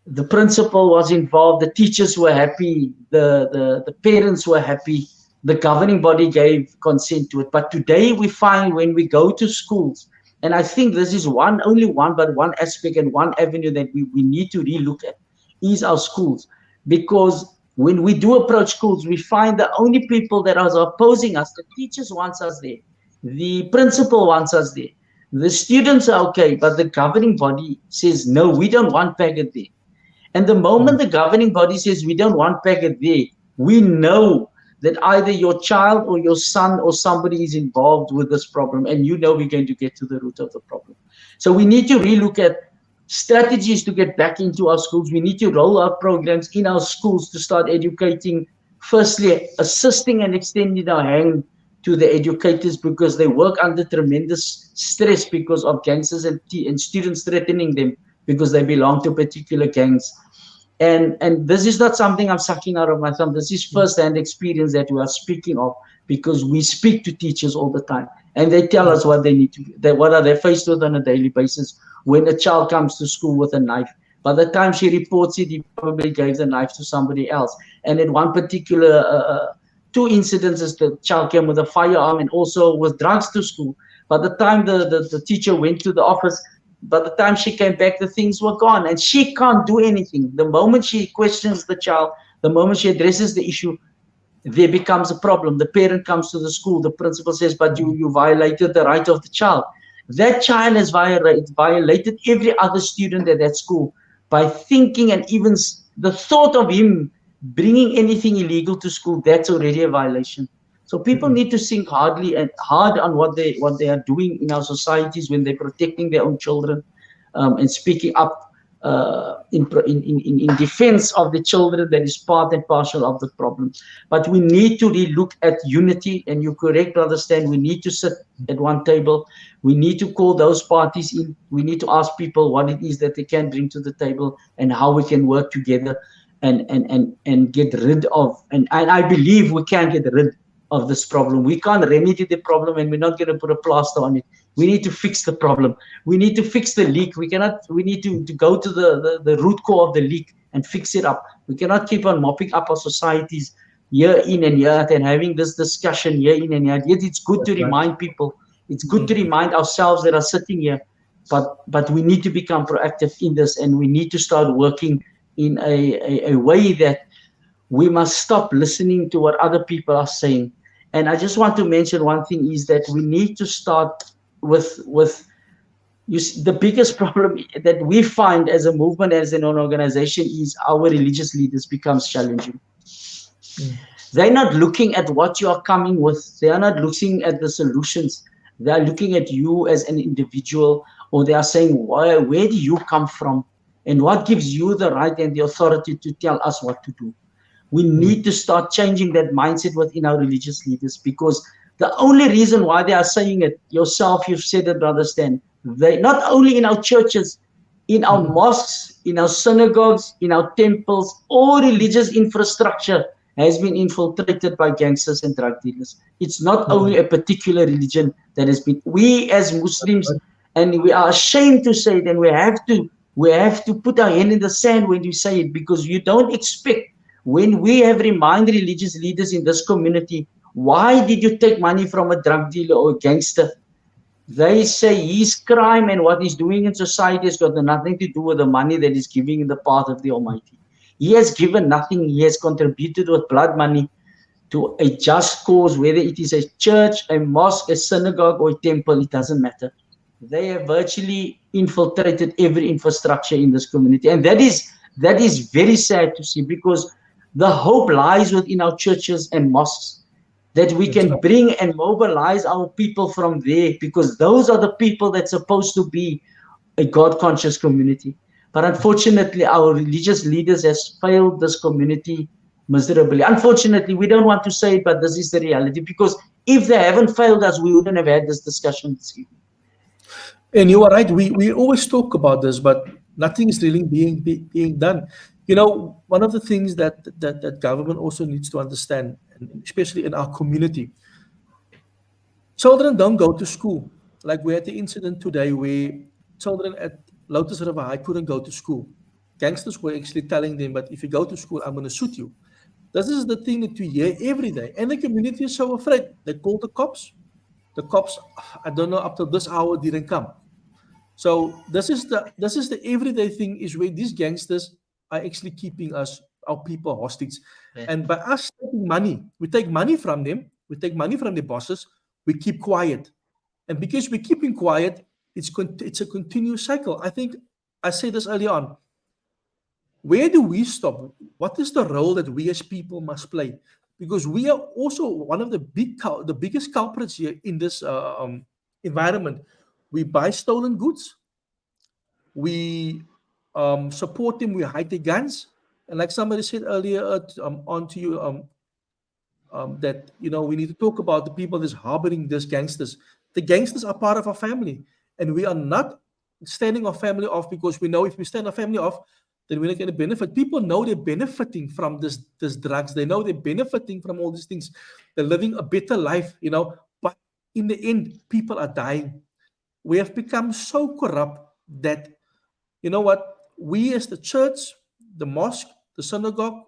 The principal was involved. The teachers were happy. The parents were happy. The governing body gave consent to it. But today we find when we go to schools, and I think this is only one aspect and one avenue that we need to relook at, is our schools. Because when we do approach schools, we find the only people that are opposing us, the teachers want us there. The principal wants us there. The students are okay, but the governing body says, no, we don't want Paget there. And the moment the governing body says we don't want Paget there, we know that either your child or your son or somebody is involved with this problem, and you know we're going to get to the root of the problem. So we need to relook at strategies to get back into our schools. We need to roll out programs in our schools to start educating, firstly, assisting and extending our hand to the educators, because they work under tremendous stress because of gangsters and students threatening them because they belong to particular gangs. And this is not something I'm sucking out of my thumb. This is first-hand experience that we are speaking of, because we speak to teachers all the time, and they tell us what they need to, what are they faced with on a daily basis. When a child comes to school with a knife, by the time she reports it, he probably gave the knife to somebody else. And at one particular 2 incidences, the child came with a firearm and also with drugs to school. By the time the teacher went to the office, by the time she came back, the things were gone, and she can't do anything. The moment she questions the child, the moment she addresses the issue, there becomes a problem. The parent comes to the school, the principal says, but you violated the right of the child. That child has violated every other student at that school by thinking, and even the thought of him bringing anything illegal to school, that's already a violation. So people need to think hard on what they are doing in our societies when they're protecting their own children, and speaking up in defense of the children. That is part and parcel of the problem. But we need to relook at unity, and you're correct, Brother Stan. We need to sit at one table. We need to call those parties in. We need to ask people what it is that they can bring to the table and how we can work together. and get rid of, and I believe we can get rid of this problem. We can't remedy the problem, and we're not going to put a plaster on it. We need to fix the problem. We need to fix the leak. We need to go to the root core of the leak and fix it up. We cannot keep on mopping up our societies year in and year out and having this discussion year in and year out. Yet it's good to remind people. It's good to remind ourselves that are sitting here, but we need to become proactive in this, and we need to start working in a way that we must stop listening to what other people are saying. And I just want to mention one thing is that we need to start with you see, the biggest problem that we find as a movement, as an organization, is our religious leaders becomes challenging. They're not looking at what you are coming with. They are not looking at the solutions. They are looking at you as an individual, or they are saying, where do you come from? And what gives you the right and the authority to tell us what to do? We need to start changing that mindset within our religious leaders, because the only reason why they are saying it, yourself, you've said it, Brother Stan, they not only in our churches, in our mosques, in our synagogues, in our temples, all religious infrastructure has been infiltrated by gangsters and drug dealers. It's not only a particular religion that has been. We as Muslims, and we are ashamed to say it, and we have to put our hand in the sand when we say it, because you don't expect, when we have reminded religious leaders in this community, why did you take money from a drug dealer or a gangster? They say his crime and what he's doing in society has got nothing to do with the money that he's giving in the path of the Almighty. He has given nothing. He has contributed with blood money to a just cause, whether it is a church, a mosque, a synagogue, or a temple, it doesn't matter. They have virtually infiltrated every infrastructure in this community. And that is very sad to see, because the hope lies within our churches and mosques, that we can bring and mobilize our people from there, because those are the people that's supposed to be a God-conscious community. But unfortunately, our religious leaders has failed this community miserably. Unfortunately, we don't want to say it, but this is the reality, because if they haven't failed us, we wouldn't have had this discussion this evening. And you are right. We always talk about this, but nothing is really being done. You know, one of the things that government also needs to understand, and especially in our community, children don't go to school. Like we had the incident today where children at Lotus River High couldn't go to school. Gangsters were actually telling them, but if you go to school, I'm going to shoot you. This is the thing that we hear every day. And the community is so afraid. They call the cops. The cops, I don't know, up to this hour didn't come. So this is the everyday thing, is where these gangsters are actually keeping our people hostage. Yeah. And by us taking money, we take money from them, we take money from the bosses, we keep quiet. And because we're keeping quiet, it's a continuous cycle. I think I said this earlier on. Where do we stop? What is the role that we as people must play? Because we are also one of the biggest culprits here in this environment. We buy stolen goods. We support them. We hide their guns. And like somebody said earlier on to you, that, you know, we need to talk about the people that's harboring these gangsters. The gangsters are part of our family. And we are not standing our family off, because we know if we stand our family off, then we're not going to benefit. People know they're benefiting from this drugs. They know they're benefiting from all these things. They're living a better life, you know. But in the end, people are dying. We have become so corrupt that, you know what, we as the church, the mosque, the synagogue,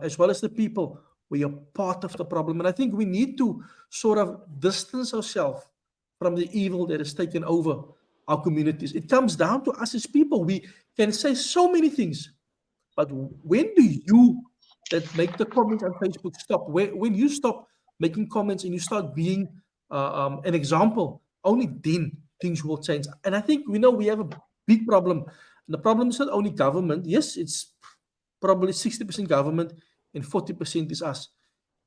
as well as the people, we are part of the problem. And I think we need to sort of distance ourselves from the evil that has taken over our communities. It comes down to us as people. We can say so many things, but when do you that make the comments on Facebook stop? When you stop making comments and you start being an example, only then things will change. And I think we know we have a big problem. And the problem is not only government. Yes, it's probably 60% government and 40% is us.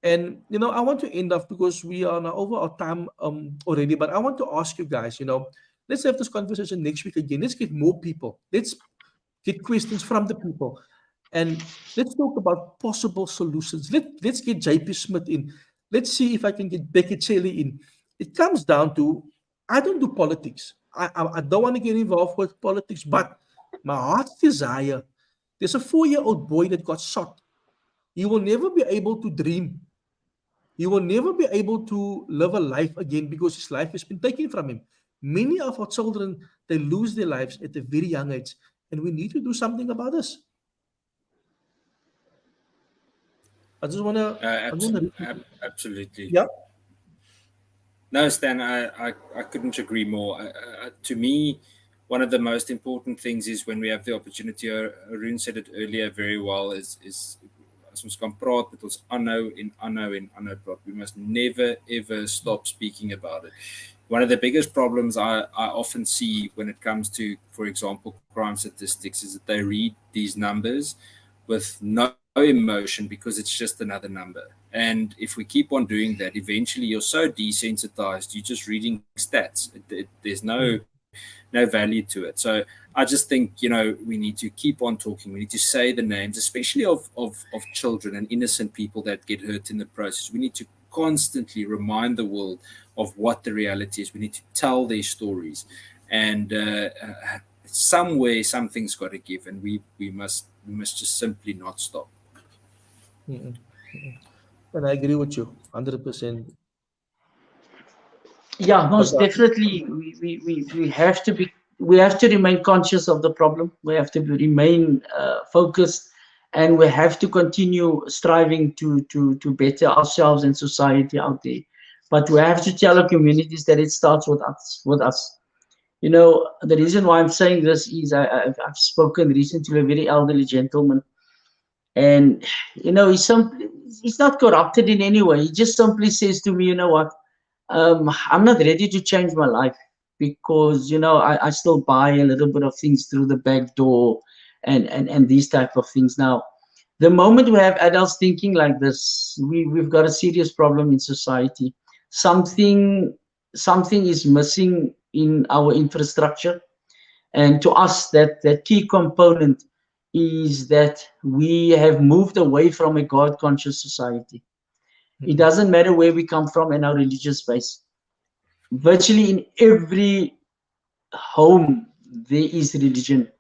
And, you know, I want to end off, because we are now over our time already, but I want to ask you guys, you know, let's have this conversation next week again. Let's get more people. Let's get questions from the people. And let's talk about possible solutions. Let's get JP Smith in. Let's see if I can get Becky Shelley in. It comes down to, I don't do politics. I don't want to get involved with politics, but my heart's desire There's a 4-year-old boy that got shot. He will never be able to dream. He will never be able to live a life again because his life has been taken from him. Many of our children, they lose their lives at a very young age, and we need to do something about this. I just want to. Absolutely. Yeah. No, Stan, I couldn't agree more. To me, one of the most important things is when we have the opportunity, Arun said it earlier very well, is as ons kan praat met ons aanhou praat. We must never ever stop speaking about it. One of the biggest problems I often see when it comes to, for example, crime statistics is that they read these numbers with no emotion because it's just another number. And if we keep on doing that, eventually you're so desensitized, you're just reading stats. There's no value to it. So I just think, we need to keep on talking. We need to say the names, especially of children and innocent people that get hurt in the process. We need to constantly remind the world of what the reality is. We need to tell their stories. And somewhere, something's got to give, and we must just simply not stop. And I agree with you 100%. Yeah, most definitely. We have to remain conscious of the problem. We have to remain focused, and we have to continue striving to better ourselves and society out there. But we have to tell our communities that it starts with us. The reason why I'm saying this is I've spoken recently to a very elderly gentleman, and he's not corrupted in any way. He just simply says to me, what? I'm not ready to change my life because I still buy a little bit of things through the back door and these type of things. Now, the moment we have adults thinking like this, we've got a serious problem in society. Something is missing in our infrastructure, and to us that key component is that we have moved away from a God-conscious society. It doesn't matter where we come from in our religious space. Virtually in every home, there is religion.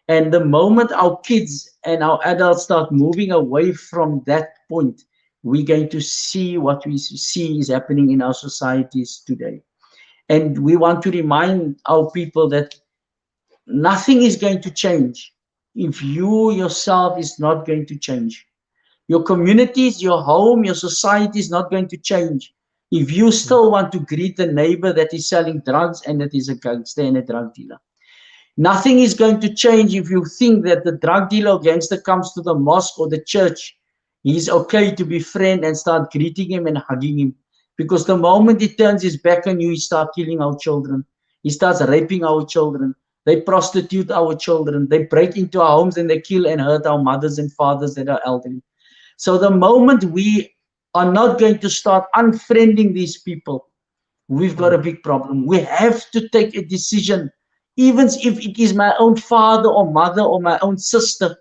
And the moment our kids and our adults start moving away from that point, we're going to see what we see is happening in our societies today. And we want to remind our people that nothing is going to change if you yourself is not going to change. Your communities, your home, your society is not going to change if you still want to greet the neighbor that is selling drugs and that is a gangster and a drug dealer. Nothing is going to change if you think that the drug dealer or gangster comes to the mosque or the church, he's okay to befriend and start greeting him and hugging him. Because the moment he turns his back on you, he starts killing our children. He starts raping our children. They prostitute our children. They break into our homes and they kill and hurt our mothers and fathers that are elderly. So the moment we are not going to start unfriending these people, we've got a big problem. We have to take a decision. Even if it is my own father or mother or my own sister,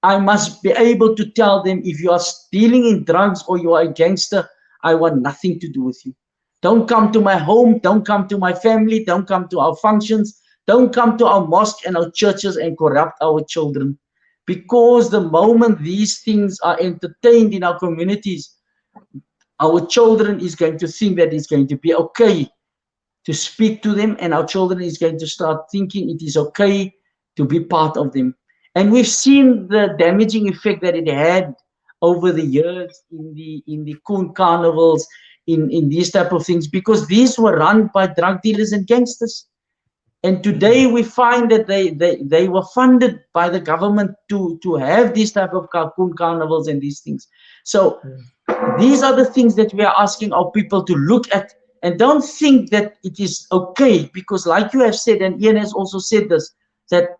I must be able to tell them, if you are dealing in drugs or you are a gangster, I want nothing to do with you. Don't come to my home. Don't come to my family. Don't come to our functions. Don't come to our mosque and our churches and corrupt our children. Because the moment these things are entertained in our communities, our children is going to think that it's going to be okay to speak to them, and our children is going to start thinking it is okay to be part of them. And we've seen the damaging effect that it had over the years in the Coon carnivals, in these type of things, because these were run by drug dealers and gangsters. And today we find that they were funded by the government to have these type of Coon carnivals and these things. So these are the things that we are asking our people to look at, and don't think that it is okay, because like you have said, and Ian has also said this, that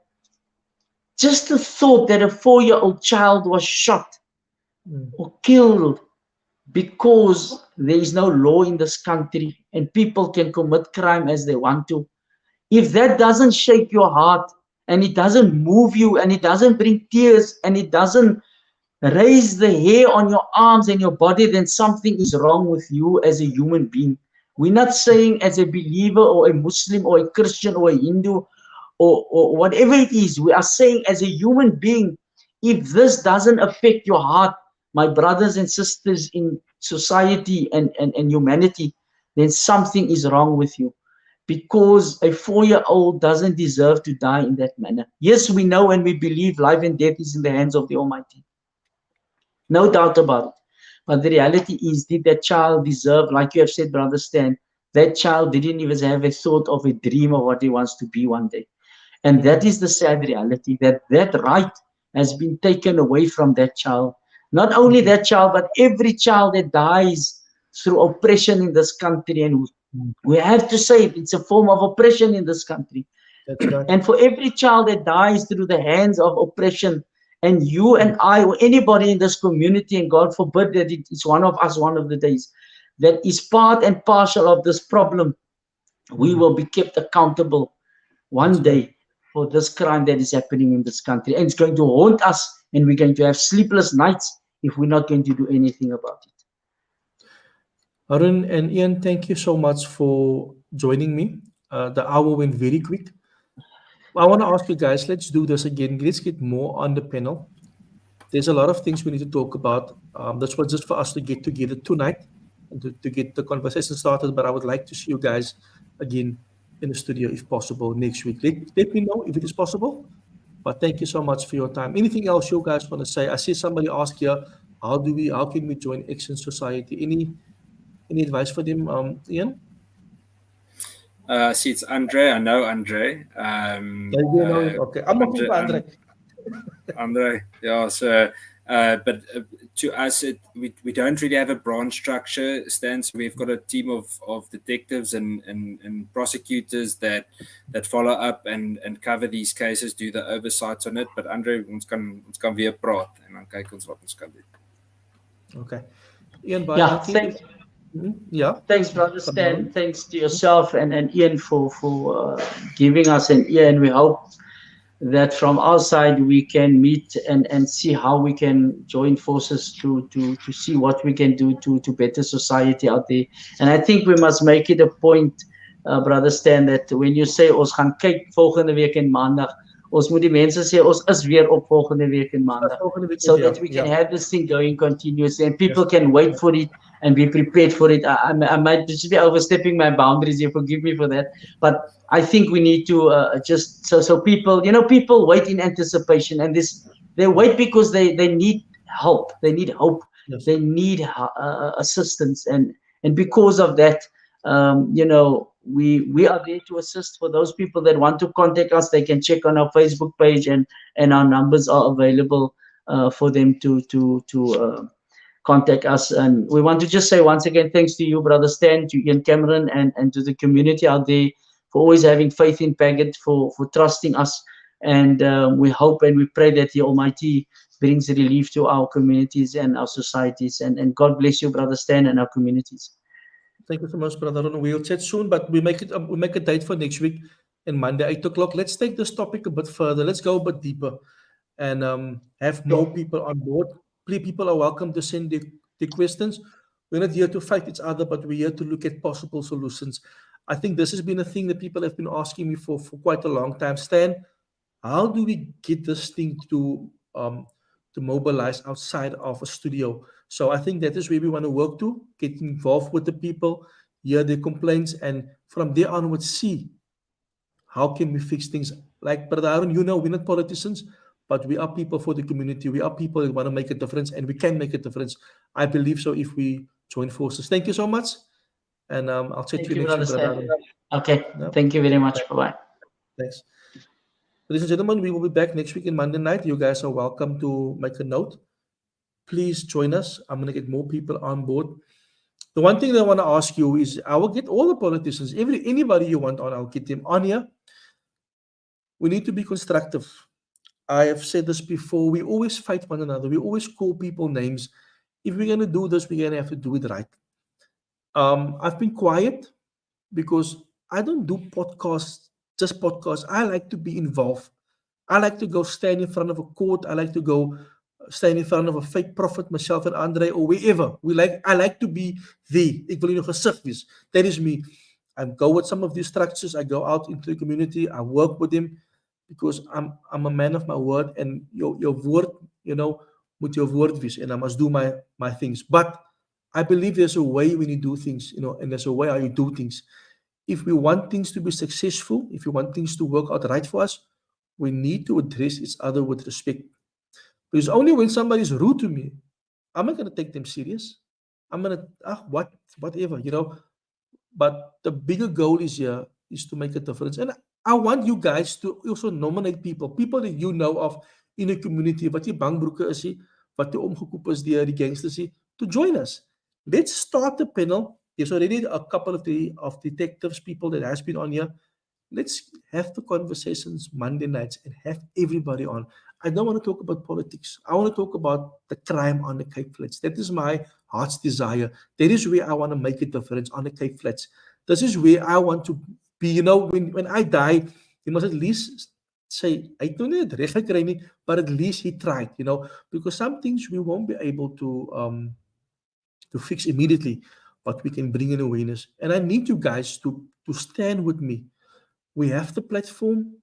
just the thought that a 4-year-old child was shot or killed because there is no law in this country and people can commit crime as they want to. If that doesn't shake your heart and it doesn't move you and it doesn't bring tears and it doesn't raise the hair on your arms and your body, then something is wrong with you as a human being. We're not saying as a believer or a Muslim or a Christian or a Hindu or whatever it is. We are saying as a human being, If this doesn't affect your heart, my brothers and sisters in society and humanity, then something is wrong with you. Because a 4-year-old doesn't deserve to die in that manner. Yes, we know and we believe life and death is in the hands of the Almighty. No doubt about it. But the reality is, did that child deserve, like you have said, Brother Stan, that child didn't even have a thought of a dream of what he wants to be one day. And that is the sad reality, that that right has been taken away from that child. Not only that child, but every child that dies through oppression in this country. And we have to say it's a form of oppression in this country. That's right. And for every child that dies through the hands of oppression, and you and I or anybody in this community, and God forbid that it is one of us one of the days, that is part and parcel of this problem, we will be kept accountable one day for this crime that is happening in this country. And it's going to haunt us, and we're going to have sleepless nights if we're not going to do anything about it. Arun and Ian, thank you so much for joining me. The hour went very quick. I want to ask you guys, let's do this again. Let's get more on the panel. There's a lot of things we need to talk about. This was just for us to get together tonight and to get the conversation started. But I would like to see you guys again in the studio if possible next week. Let me know if it is possible. But thank you so much for your time. Anything else you guys want to say? I see somebody ask here, how can we join Action Society? Any advice for them, Ian? See, it's Andre. I know Andre. Okay, I'm looking for Andre. Andre, yeah. So, but to us, we don't really have a branch structure, Stan. So we've got a team of detectives and prosecutors that follow up and cover these cases, do the oversight on it. But Andre, ons kan weer praat en dan kyk ons wat ons kan doen. Okay. Ian, yeah, thanks. Yeah. Thanks, Brother Stan. Thanks to yourself and Ian for giving us an ear, and we hope that from our side we can meet and see how we can join forces to see what we can do to better society out there. And I think we must make it a point, Brother Stan, that when you say ons gaan kyk volgende week en maandag, ons moet die mense sê ons is weer op volgende week en maandag, so that we can have this thing going continuously and people can wait for it and be prepared for it. I might just be overstepping my boundaries here, forgive me for that, but I think we need to just so people, people wait in anticipation, and they wait because they need help, they need hope, they need assistance, and because of that, we are there to assist. For those people that want to contact us, they can check on our Facebook page, and our numbers are available for them to contact us. And we want to just say once again, thanks to you, Brother Stan, to Ian Cameron, and to the community out there for always having faith in Paget, for trusting us. And we hope and we pray that the Almighty brings relief to our communities and our societies. And God bless you, Brother Stan, and our communities. Thank you so much, Brother. We'll chat soon, but we make a date for next week and Monday, 8 o'clock. Let's take this topic a bit further. Let's go a bit deeper and have more people on board. Please, people are welcome to send their questions. We're not here to fight each other, but we're here to look at possible solutions. I think this has been a thing that people have been asking me for quite a long time. Stan, how do we get this thing to mobilize outside of a studio? So I think that is where we want to work to, get involved with the people, hear their complaints, and from there onwards see how can we fix things. Like Brother Aaron, we're not politicians, but we are people for the community. We are people that want to make a difference, and we can make a difference. I believe so if we join forces. Thank you so much. And I'll chat to you next week. Okay. No? Thank you very much. Bye-bye. Thanks. Ladies and gentlemen, we will be back next week in Monday night. You guys are welcome to make a note. Please join us. I'm going to get more people on board. The one thing that I want to ask you is, I will get all the politicians, anybody you want on, I'll get them on here. We need to be constructive. I have said this before. We always fight one another. We always call people names. If we're going to do this, we're going to have to do it right. I've been quiet because I don't do just podcasts. I like to be involved. I like to go stand in front of a court. I like to go stand in front of a fake prophet, myself and Andre, or wherever. I like to be there. Ek wil nie nog gesig wees. That is me. I go with some of these structures. I go out into the community. I work with them. because I'm a man of my word, and your word, with your word wees, and I must do my things. But I believe there's a way when you do things, and there's a way how you do things. If we want things to be successful, if we want things to work out right for us, we need to address each other with respect. Because only when somebody's rude to me, I'm not gonna take them serious. I'm gonna whatever, But the bigger goal is here is to make a difference. And I want you guys to also nominate people that you know of in a community, wat die bangbroeke is, wat die omgekoop is deur die gangsters, to join us. Let's start the panel. There's already a couple of the detectives, people that has been on here. Let's have the conversations Monday nights and have everybody on. I don't want to talk about politics. I want to talk about the crime on the Cape Flats. That is my heart's desire. That is where I want to make a difference on the Cape Flats. This is where I want to be. When I die, you must at least say, I don't know it, but at least he tried, because some things we won't be able to fix immediately, but we can bring in awareness. And I need you guys to stand with me. We have the platform,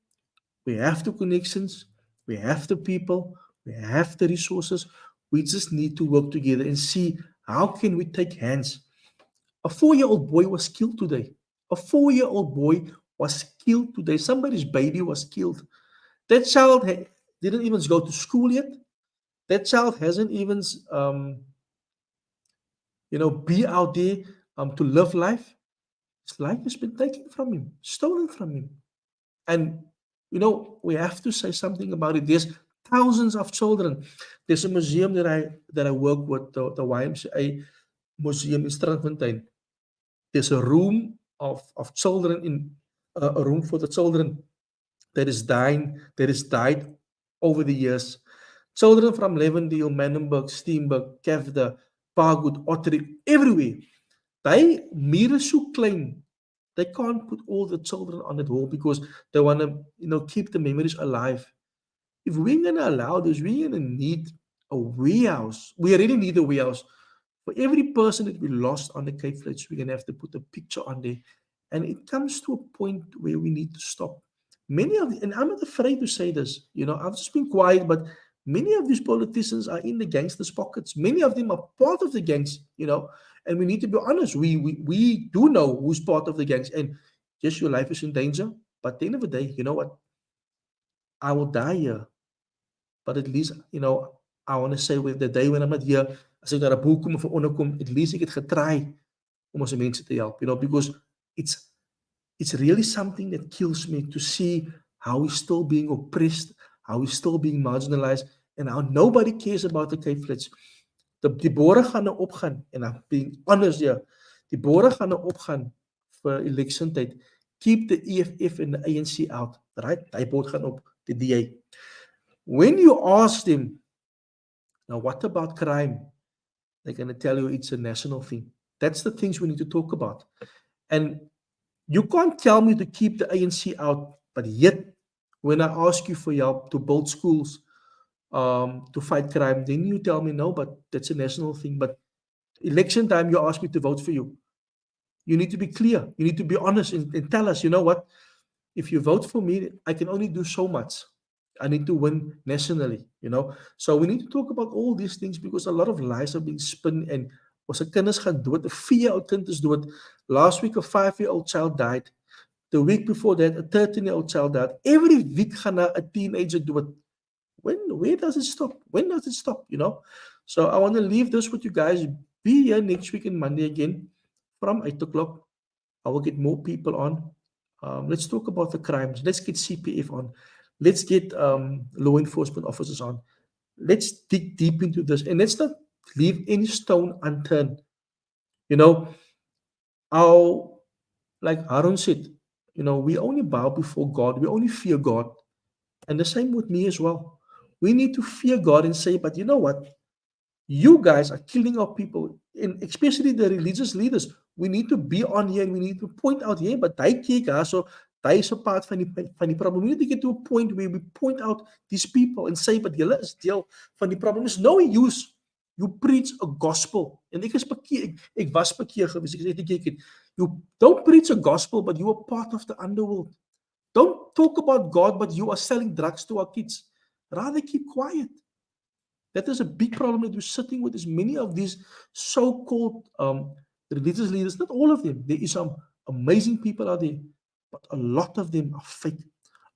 we have the connections, we have the people, we have the resources. We just need to work together and see how can we take hands. A 4-year-old boy was killed today. A 4-year-old boy was killed today. Somebody's baby was killed. That child didn't even go to school yet. That child hasn't even, be out there to live life. His life has been taken from him, stolen from him. And, we have to say something about it. There's thousands of children. There's a museum that I work with, the YMCA Museum in Strandfontein. There's a room of children in a room for the children that is died over the years. Children from Levendale, Manenberg, Steenberg, Kevda, Parkwood, Ottery, everywhere. They mure so klein. They can't put all the children on that wall because they want to, keep the memories alive. If we're going to allow this, we're going to need a warehouse. We already need a warehouse. For every person that we lost on the Cape Flats, we're going to have to put a picture on there. And it comes to a point where we need to stop. And I'm not afraid to say this, I've just been quiet, but many of these politicians are in the gangsters' pockets. Many of them are part of the gangs, and we need to be honest. We do know who's part of the gangs, and yes, your life is in danger. But at the end of the day, you know what? I will die here. But at least, I want to say with the day when I'm not here, as ek daar 'n boel kom of 'n onderkom, at least ek het getry om ons mense te help, because it's really something that kills me to see how we're still being oppressed, how we're still being marginalized, and how nobody cares about the Cape Flats. Die bore gaan nou opgaan, and I'm being honest here, die bore gaan nou opgaan vir election tyd. Keep the EFF and the ANC out, right? Die bord gaan op, die DA. When you ask them, now what about crime? They're going to tell you it's a national thing. That's the things we need to talk about. And you can't tell me to keep the ANC out, but yet when I ask you for help to build schools, to fight crime, then you tell me no, but that's a national thing. But election time, you ask me to vote for you. You need to be clear. You need to be honest and tell us, you know what? If you vote for me, I can only do so much. I need to win nationally, So we need to talk about all these things because a lot of lies are being spun and ons kinders gaan dood. 'n 4-jaar-oud kind is dood. Last week a 5-year-old child died. The week before that a 13-year-old child died. Every week gaan a teenager dood. Where does it stop? When does it stop, So I want to leave this with you guys. Be here next week on Monday again from 8 o'clock. I will get more people on. Let's talk about the crimes. Let's get CPF on. Let's get law enforcement officers on. Let's dig deep into this. And let's not leave any stone unturned. Like Aaron said, we only bow before God. We only fear God. And the same with me as well. We need to fear God and say, but you know what? You guys are killing our people, and especially the religious leaders. We need to be on here and we need to point out here, but they kyk so they is a part van die problem. We need to get to a point where we point out these people and say, but julle is deel van die problem. There's no use. You preach a gospel. En ek is bekeer, ek was bekeer gewees. You don't preach a gospel, but you are part of the underworld. Don't talk about God, but you are selling drugs to our kids. Rather keep quiet. That is a big problem that we're sitting with. Is many of these so-called religious leaders, not all of them. There is some amazing people out there, but a lot of them are fake.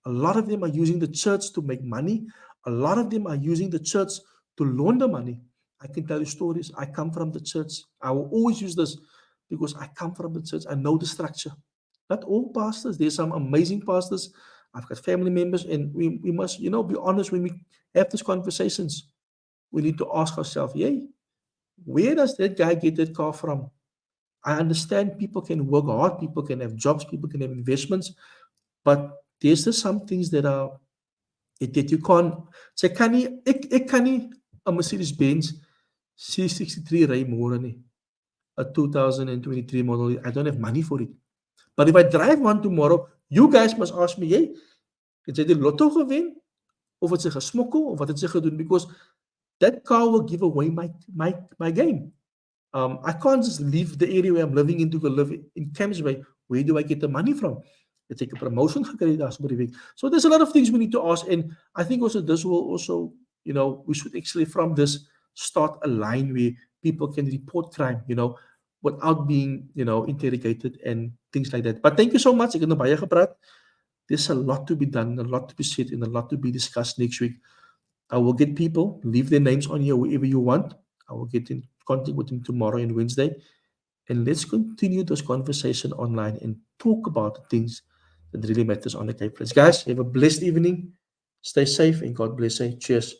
A lot of them are using the church to make money. A lot of them are using the church to launder money. I can tell you stories. I come from the church. I will always use this because I come from the church. I know the structure. Not all pastors. There's some amazing pastors. I've got family members, and we must, be honest when we have these conversations. We need to ask ourselves, yay, where does that guy get that car from? I understand people can work hard, people can have jobs, people can have investments, but there's just some things that are that you can't. Sê ek kan nie 'n Mercedes-Benz C63 ry môre nie. A 2023 model. I don't have money for it. But if I drive one tomorrow, you guys must ask me, hey, het jy die lotto gewen? Of het sy gesmokkel? Of wat het sy gedoen? Because that car will give away my game. I can't just leave the area where I'm living in to go live in Camps Bay. Where do I get the money from? It's like a promotion gekry daar by die week. So there's a lot of things we need to ask, and I think also this will also, we should actually from this start a line where people can report crime, without being, interrogated and things like that. But thank you so much. Ek het nou baie gepraat. There's a lot to be done, a lot to be said, and a lot to be discussed next week. I will get people, leave their names on here wherever you want. I will get in contact with them tomorrow and Wednesday. And let's continue this conversation online and talk about the things that really matters on the Cape Flats. Guys, have a blessed evening. Stay safe and God bless you. Cheers.